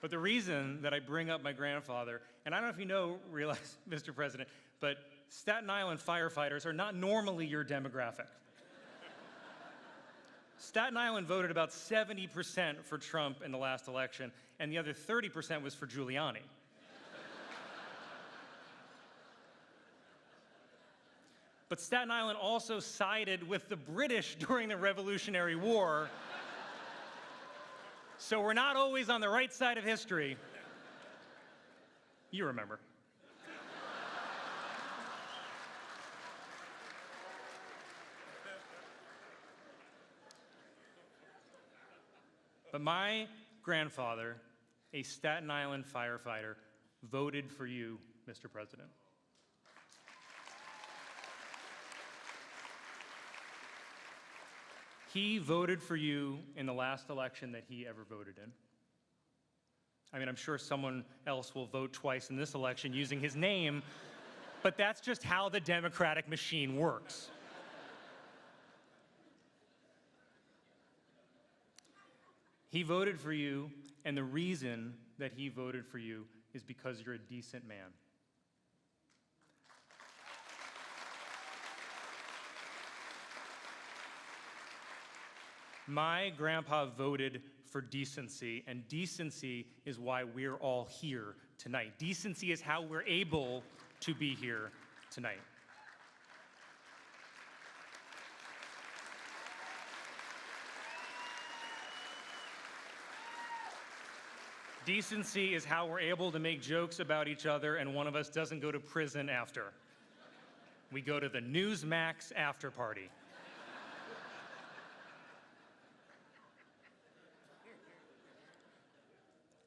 But the reason that I bring up my grandfather, and I don't know if you realize, Mr. President, but Staten Island firefighters are not normally your demographic. Staten Island voted about 70% for Trump in the last election, and the other 30% was for Giuliani. But Staten Island also sided with the British during the Revolutionary War. So we're not always on the right side of history. You remember. But my grandfather, a Staten Island firefighter, voted for you, Mr. President. He voted for you in the last election that he ever voted in. I mean, I'm sure someone else will vote twice in this election using his name, but that's just how the democratic machine works. He voted for you, and the reason that he voted for you is because you're a decent man. My grandpa voted for decency, and decency is why we're all here tonight. Decency is how we're able to be here tonight. Decency is how we're able to make jokes about each other and one of us doesn't go to prison after. We go to the Newsmax after party.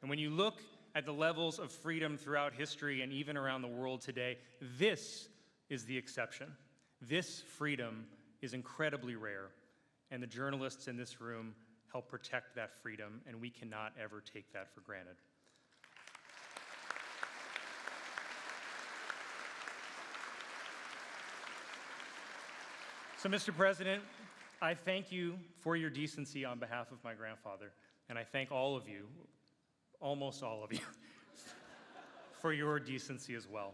And when you look at the levels of freedom throughout history and even around the world today, this is the exception. This freedom is incredibly rare, and the journalists in this room help protect that freedom, and we cannot ever take that for granted. So, Mr. President, I thank you for your decency on behalf of my grandfather, and I thank all of you, almost all of you, for your decency as well.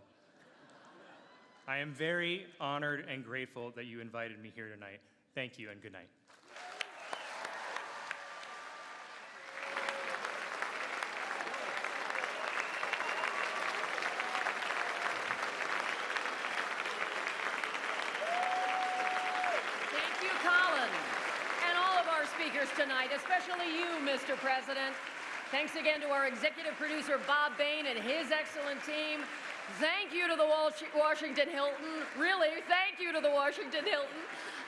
I am very honored and grateful that you invited me here tonight. Thank you and good night. tonight, especially you, Mr. President. Thanks again to our executive producer, Bob Bain, and his excellent team. Thank you to the Washington Hilton. Really, thank you to the Washington Hilton.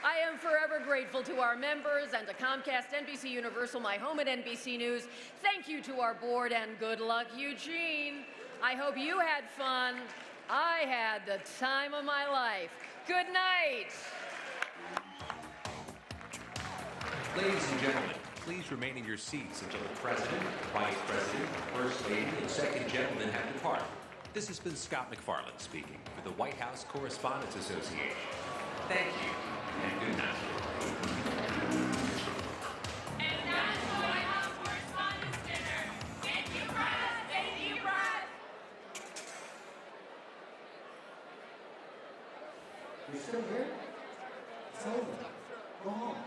I am forever grateful to our members and to Comcast, NBC Universal, my home at NBC News. Thank you to our board, and good luck, Eugene. I hope you had fun. I had the time of my life. Good night. Ladies and gentlemen, please remain in your seats until the President, Vice President, First Lady, and Second Gentleman have departed. This has been Scott McFarland speaking for the White House Correspondents Association. Thank you, and good night. And that's the White House Correspondents' Dinner. Thank you, press. Thank you, press. You're still here? It's over. Go home.